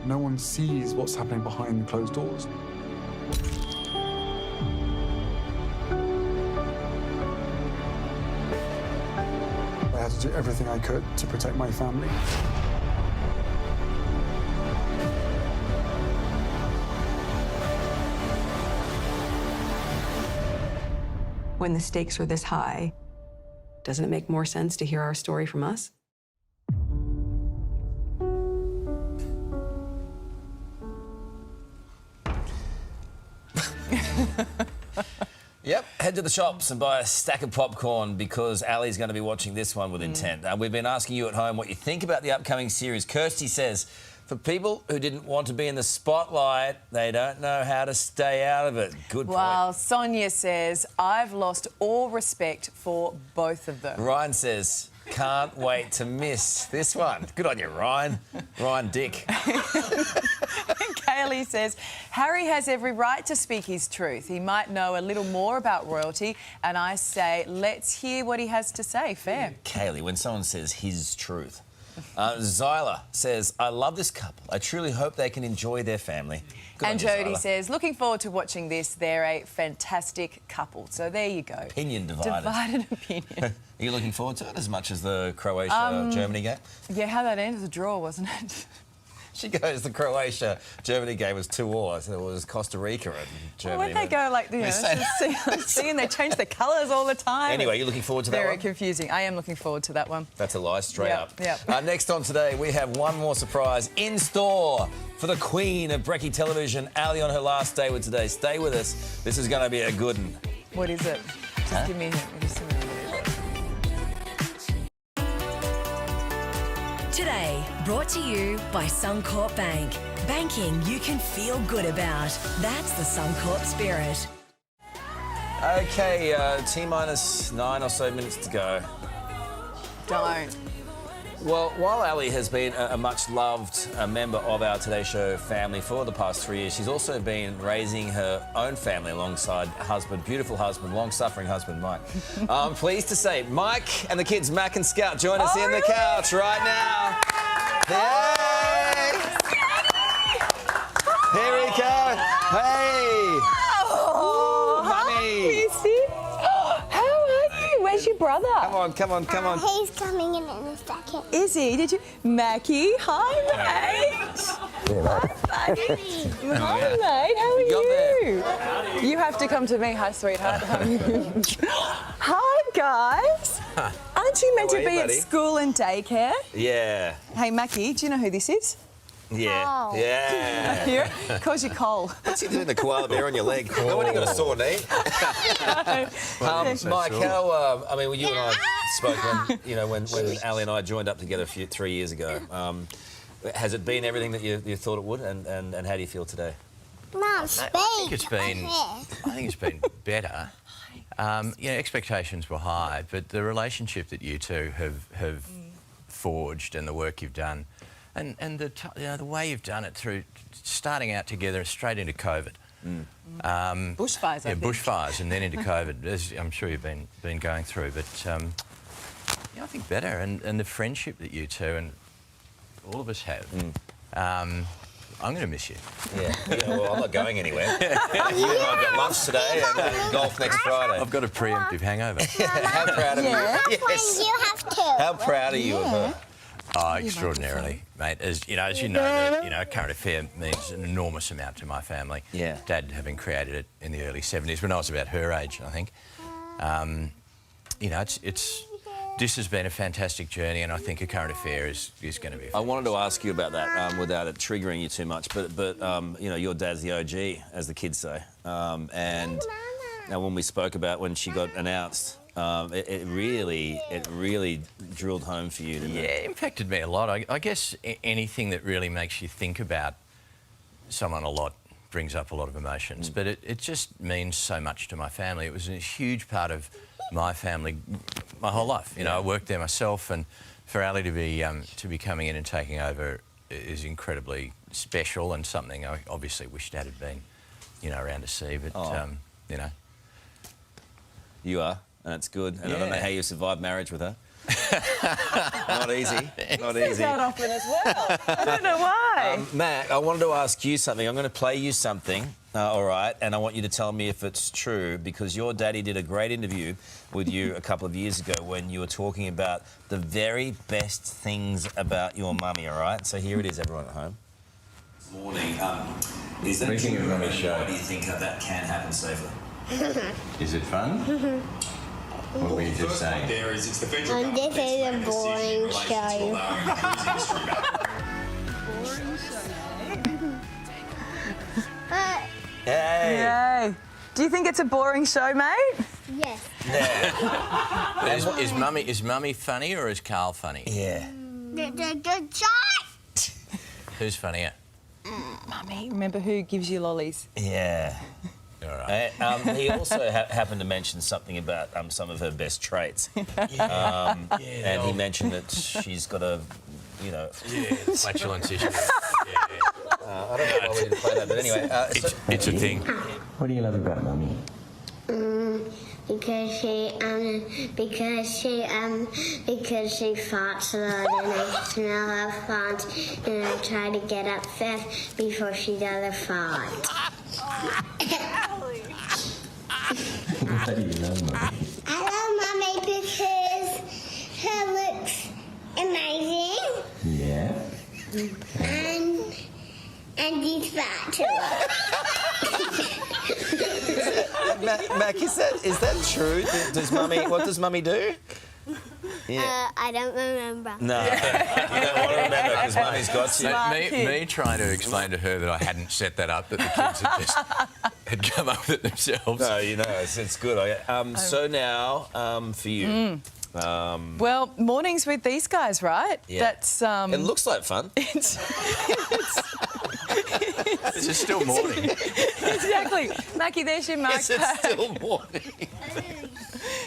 No one sees what's happening behind closed doors. I had to do everything I could to protect my family. When the stakes are this high, doesn't it make more sense to hear our story from us? Yep, head to the shops and buy a stack of popcorn because Ali's going to be watching this one with intent. We've been asking you at home what you think about the upcoming series. Kirsty says, for people who didn't want to be in the spotlight, they don't know how to stay out of it. Good point. While Sonia says, I've lost all respect for both of them. Ryan says, can't wait to miss this one. Good on you, Ryan. Ryan Dick. Kaylee says, Harry has every right to speak his truth. He might know a little more about royalty, and I say, let's hear what he has to say. Fair. Kaylee, when someone says his truth, Zyla says, I love this couple. I truly hope they can enjoy their family. Good And on you, Jodie Zyla. says, looking forward to watching this. They're a fantastic couple. So there you go. Opinion divided. Divided opinion. Are you looking forward to it as much as the Croatia-Germany game? Yeah, how that ended was a draw, wasn't it? She goes, the Croatia-Germany game was 2-2. So it was Costa Rica and Germany. Well, when they go like, you know, seeing they change the colours all the time. Anyway, you're looking forward to that Very one? confusing. I am looking forward to that one. That's a lie, straight up. Yep. Next on today, we have one more surprise in store for the queen of Brekkie television, Ali, on her last day with Today. Stay with us. This is going to be a good one. What is it? Just give me a hint. Just give me a hint. Today, brought to you by Suncorp Bank. Banking you can feel good about. That's the Suncorp spirit. OK, T-minus 9 or so minutes to go. Don't. Well, while Ali has been a much-loved member of our Today Show family for the past 3 years, she's also been raising her own family alongside husband, beautiful husband, long-suffering husband, Mike. I'm pleased to say Mike and the kids, Mac and Scout, join us in the couch right now. Yay! Here we go. Hey! Oh, Mummy! How are you? Where's your brother? Come on. He's coming in a second. Is he? Did you? Mackie, hi, mate. Hi, buddy. Hi, mate. How are you? You have to come to me. Hi, sweetheart. Hi, guys. Aren't you meant How to are you, be at buddy? school and daycare? Yeah. Hey, Mackie, do you know who this is? Yeah. Oh. Yeah. Here, calls you Cole. What's he doing, the koala bear on your leg? No wonder you got a sore knee. Mike, how? I mean, well, you and I spoke when Ali and I joined up together 3 years ago. Has it been everything that you thought it would? And how do you feel today? Mum, speak. I think it's been better. Expectations were high, but the relationship that you two have forged and the work you've done, and the way you've done it through starting out together straight into COVID. Bushfires, I think. Bushfires and then into COVID, as I'm sure you've been going through. But I think better, and the friendship that you two and all of us have. I'm going to miss you. Yeah. Well, I'm not going anywhere. You and I got lunch today and golf next Friday. I've got a preemptive hangover. How proud of you? Yes. You have to. How proud are you of her? Oh, extraordinarily, mate. As you know, current affair means an enormous amount to my family. Yeah. Dad having created it in the early 70s when I was about her age, I think. This has been a fantastic journey, and I think a current affair is going to be. I wanted to ask you about that without it triggering you too much, but your dad's the OG, as the kids say, and now when we spoke about when she got announced. It really drilled home for you, didn't it? Yeah, it impacted me a lot. I guess anything that really makes you think about someone a lot brings up a lot of emotions, but it just means so much to my family. It was a huge part of my family my whole life. I worked there myself, and for Ali to be coming in and taking over is incredibly special and something I obviously wish Dad had been, around to see, but, You are. And it's good. And I don't know how you survived marriage with her. Not easy. Not easy. That often as well. I don't know why. Matt, I wanted to ask you something. I'm going to play you something, all right, and I want you to tell me if it's true, because your daddy did a great interview with you a couple of years ago when you were talking about the very best things about your mummy, all right? So here it is, everyone at home. Morning. Is that true? Why do you think that can happen safely? Is it fun? What were you just saying? There is, it's the federal government. This is a boring show. Hey! Yay. Do you think it's a boring show, mate? Yes. Yeah. Is Mummy funny or is Karl funny? Yeah. Good shot. Who's funnier? Mummy, remember who gives you lollies? Yeah. All right. He also happened to mention something about some of her best traits. And he mentioned that she's got a, flatulence issue. I don't know why we didn't play that, but anyway. It's a thing. What do you love about Mummy? because she farts a lot and I smell her farts and I try to get up first before she does a fart. How do you love Mummy? I love Mummy because her looks amazing. Yeah. And he's fat too. Mac, is that true? What does Mummy do? Yeah. I don't remember. No, you don't want to remember because Mummy's got you. Me trying to explain to her that I hadn't set that up, that the kids had come up with it themselves. No, you know, it's good. So now, for you. Well, mornings with these guys, right? Yeah. That's It looks like fun. This is still morning. Exactly. Mackie, there's your mark. Yes, it's still morning.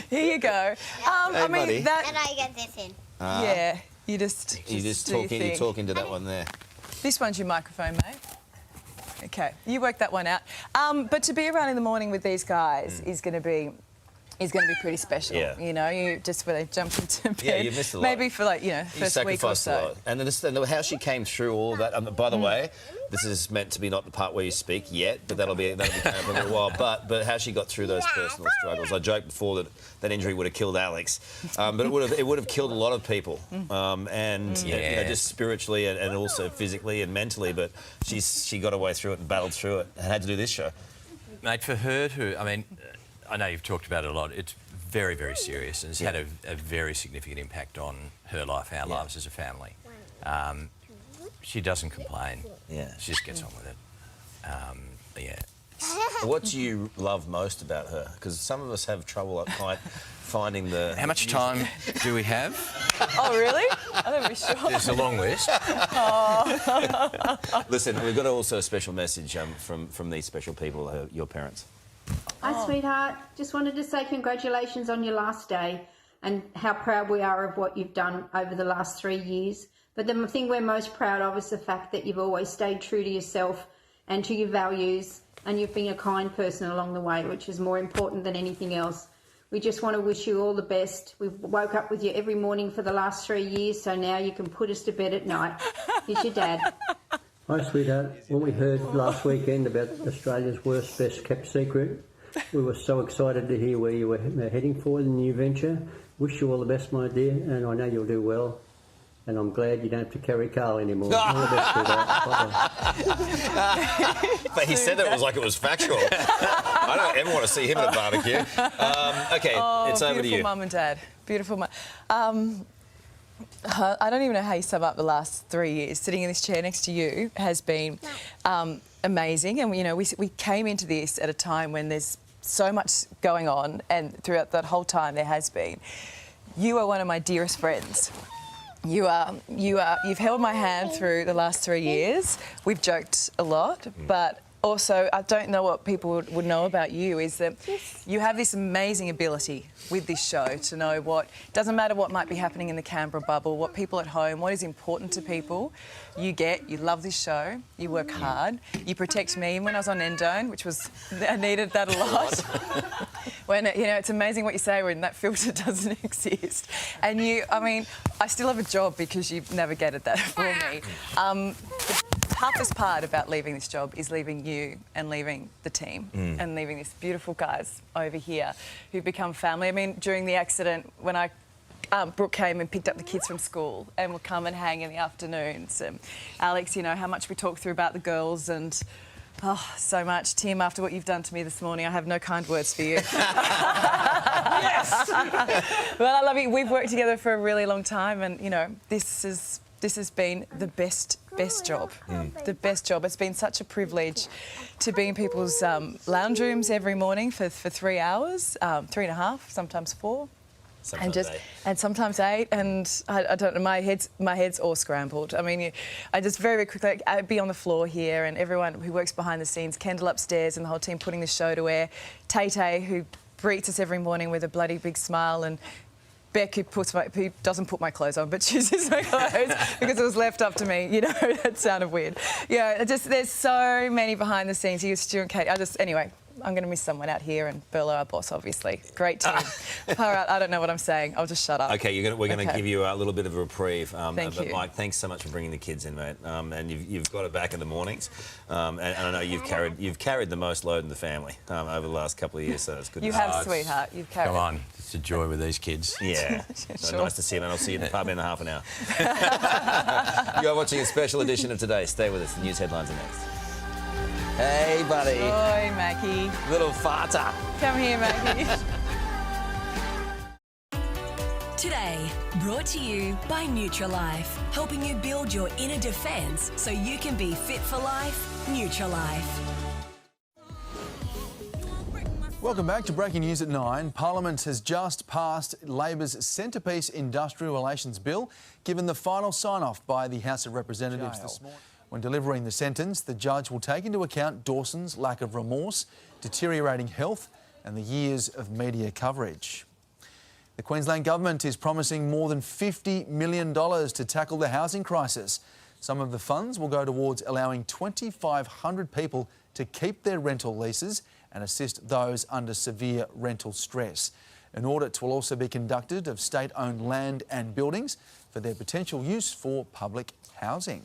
Here you go. I mean, buddy. that... And I get this in. Yeah, you just You're talking to that one there. This one's your microphone, mate. Okay, you worked that one out. But to be around in the morning with these guys is going to be pretty special. Yeah. You know, you just when they jump into bed. Yeah, you've missed a lot. Maybe for like, You first week or sacrificed so. a lot. And how she came through all that. By the way, this is meant to be not the part where you speak yet, but that'll be coming up in a little while. But how she got through those personal struggles. I joked before that injury would have killed Alex, but it would have killed a lot of people, just spiritually and also physically and mentally. But she got her way through it and battled through it and had to do this show. Mate, for her to, I mean, I know you've talked about it a lot. It's very, very serious and it's had a very significant impact on her life, our lives as a family. She doesn't complain. Yeah. She just gets on with it. What do you love most about her? Because some of us have trouble finding the... How much time do we have? Oh, really? I don't be sure. There's a long list. Listen, we've got also a special message from these special people, your parents. Hi, sweetheart. Just wanted to say congratulations on your last day and how proud we are of what you've done over the last 3 years. But the thing we're most proud of is the fact that you've always stayed true to yourself and to your values, and you've been a kind person along the way, which is more important than anything else. We just want to wish you all the best. We've woke up with you every morning for the last 3 years, so now you can put us to bed at night. Here's your dad. Hi, sweetheart. When we heard last weekend about Australia's worst, best-kept secret, we were so excited to hear where you were heading for the new venture. Wish you all the best, my dear, and I know you'll do well. And I'm glad you don't have to carry Karl anymore. All the best, sweetheart. But he said it was like it was factual. I don't ever want to see him at a barbecue. Okay, it's over to you. Beautiful mum and dad. Beautiful mum. I don't even know how you sum up the last 3 years. Sitting in this chair next to you has been amazing. And, we came into this at a time when there's so much going on, and throughout that whole time there has been. You are one of my dearest friends. You've held my hand through the last 3 years. We've joked a lot, but also I don't know what people would know about you is that you have this amazing ability with this show to know what, doesn't matter what might be happening in the Canberra bubble, what people at home, what is important to people, you love this show, you work hard, you protect me. When I was on Endone, I needed that a lot. When, it's amazing what you say when that filter doesn't exist. And I still have a job because you've navigated that for me. The toughest part about leaving this job is leaving you and leaving the team and leaving these beautiful guys over here who've become family. I mean, during the accident, when Brooke came and picked up the kids from school and would come and hang in the afternoons. Alex, how much we talked through about the girls and... Oh, so much. Tim, after what you've done to me this morning, I have no kind words for you. Yes! Well, I love you. We've worked together for a really long time and, this has been the best job. The best job. It's been such a privilege to be in people's lounge rooms every morning for 3 hours, 3.5, sometimes 4. Sometimes 8, and I don't know. My head's all scrambled. I mean, I just very, very quickly I'd be on the floor here, and everyone who works behind the scenes, Kendall upstairs, and the whole team putting the show to air. Tay, who greets us every morning with a bloody big smile, and Beck, who doesn't put my clothes on, but chooses my clothes because it was left up to me. That sounded weird. Yeah, there's so many behind the scenes. You, Stu and Kate. Anyway. I'm going to miss someone out here, and Vella, our boss, obviously. Great team. All right, I don't know what I'm saying. I'll just shut up. Okay, we're going to give you a little bit of a reprieve. Thank you. Mike, thanks so much for bringing the kids in, mate. And you've got it back in the mornings. And I know you've carried the most load in the family over the last couple of years, so it's good. You have, sweetheart. You've carried. Come on, it's a joy with these kids. Yeah. Sure. So nice to see you, man. I'll see you in the pub in half an hour. You're watching a special edition of Today. Stay with us. The news headlines are next. Hey, buddy. Oi, Mackie. Little farter. Come here, Mackie. Today, brought to you by Nutrilife, helping you build your inner defence so you can be fit for life. Nutrilife. Welcome back to Breaking News at 9. Parliament has just passed Labor's centrepiece Industrial Relations Bill, given the final sign-off by the House of Representatives this morning. When delivering the sentence, the judge will take into account Dawson's lack of remorse, deteriorating health and the years of media coverage. The Queensland Government is promising more than $50 million to tackle the housing crisis. Some of the funds will go towards allowing 2,500 people to keep their rental leases and assist those under severe rental stress. An audit will also be conducted of state-owned land and buildings for their potential use for public housing.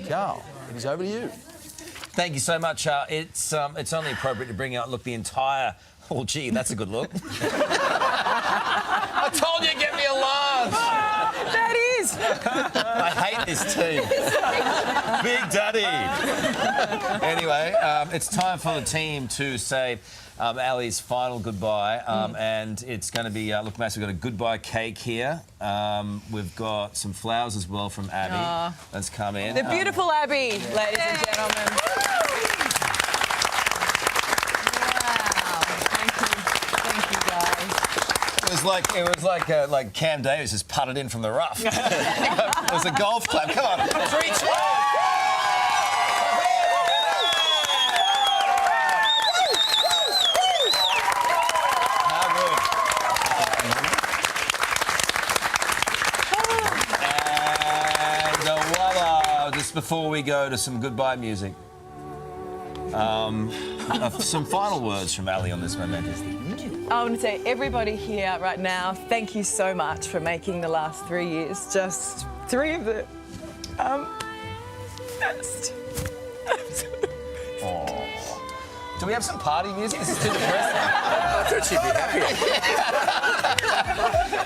Karl, it is over to you. Thank you so much. It's only appropriate to bring out, the entire... Oh, gee, that's a good look. I told you, get me a laugh. That is. I hate this team. Big Daddy. Anyway, it's time for the team to say Ali's final goodbye, and it's going to be, look, Max, we've got a goodbye cake here. We've got some flowers as well from Abby. That's come in. The beautiful Abby, ladies and gentlemen. It was like Cam Davies just putted in from the rough. It was a golf club. Come on, 3-2. And voila! Just before we go to some goodbye music, some final words from Ali on this momentous thing. I want to say, everybody here right now, thank you so much for making the last 3 years just 3 of the best. Do we have some party music? This is too depressing. I thought she'd be happy.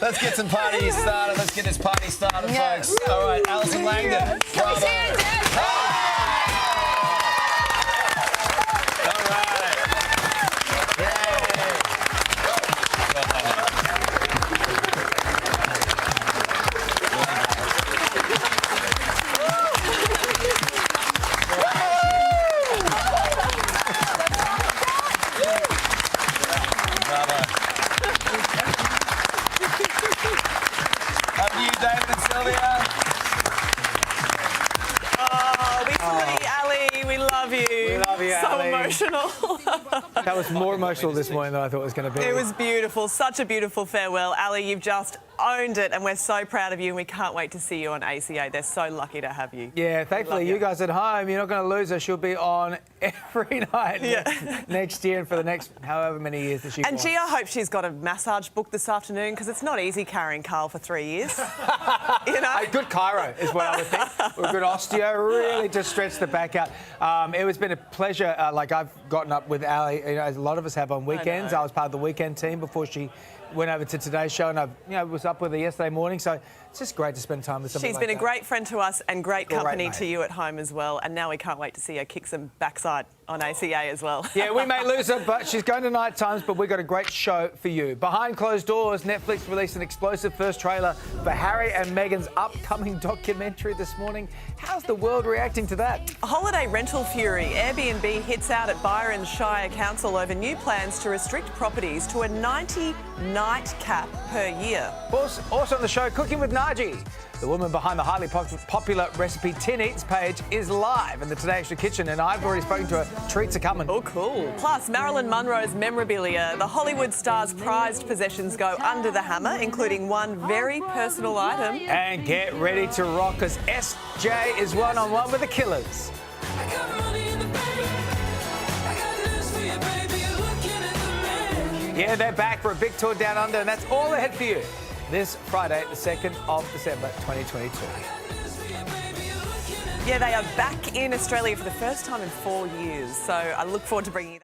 Let's get some parties started. Let's get this party started, folks. All right, Allison Langdon. Bravo. Love you, David and Sylvia. Oh, we sweetie Ali, we love you. We love you, so Ali. emotional. That was more emotional this morning than I thought it was going to be. It was beautiful, such a beautiful farewell. Ali, you've just owned it, and we're so proud of you, and we can't wait to see you on ACA. They're so lucky to have you. Yeah, thankfully you guys at home, you're not going to lose her. She'll be on every night next year and for the next however many years that she And wants. gee, I hope she's got a massage booked this afternoon, because it's not easy carrying Karl for 3 years. You know? A good chiro is what I would think. Or a good osteo, really just stretch the back out. It has been a pleasure. I've gotten up with Ali, as a lot of us have on weekends. I was part of the weekend team before she went over to today's show, and I was up with her yesterday morning, so it's just great to spend time with somebody. She's like been a that. great friend to us and great company mate. to you at home as well, and now we can't wait to see her kick some backside on ACA as well. Yeah, we may lose her, but she's going to night times, but we've got a great show for you. Behind closed doors, Netflix released an explosive first trailer for Harry and Meghan's upcoming documentary this morning. How's the world reacting to that? Holiday rental fury. Airbnb hits out at Byron Shire Council over new plans to restrict properties to a 90-night cap per year. Also on the show, Cooking with Naji. The woman behind the highly popular recipe Tin Eats page is live in the Today Extra kitchen, and I've already spoken to her. Treats are coming. Oh, cool. Plus, Marilyn Monroe's memorabilia. The Hollywood star's prized possessions go under the hammer, including one very personal item. And get ready to rock, because SJ is one-on-one with the Killers. I got money in the bank. I got news for you, baby. Yeah, they're back for a big tour down under, and that's all ahead for you this Friday, the 2nd of December 2022. Yeah, they are back in Australia for the first time in 4 years, so I look forward to bringing you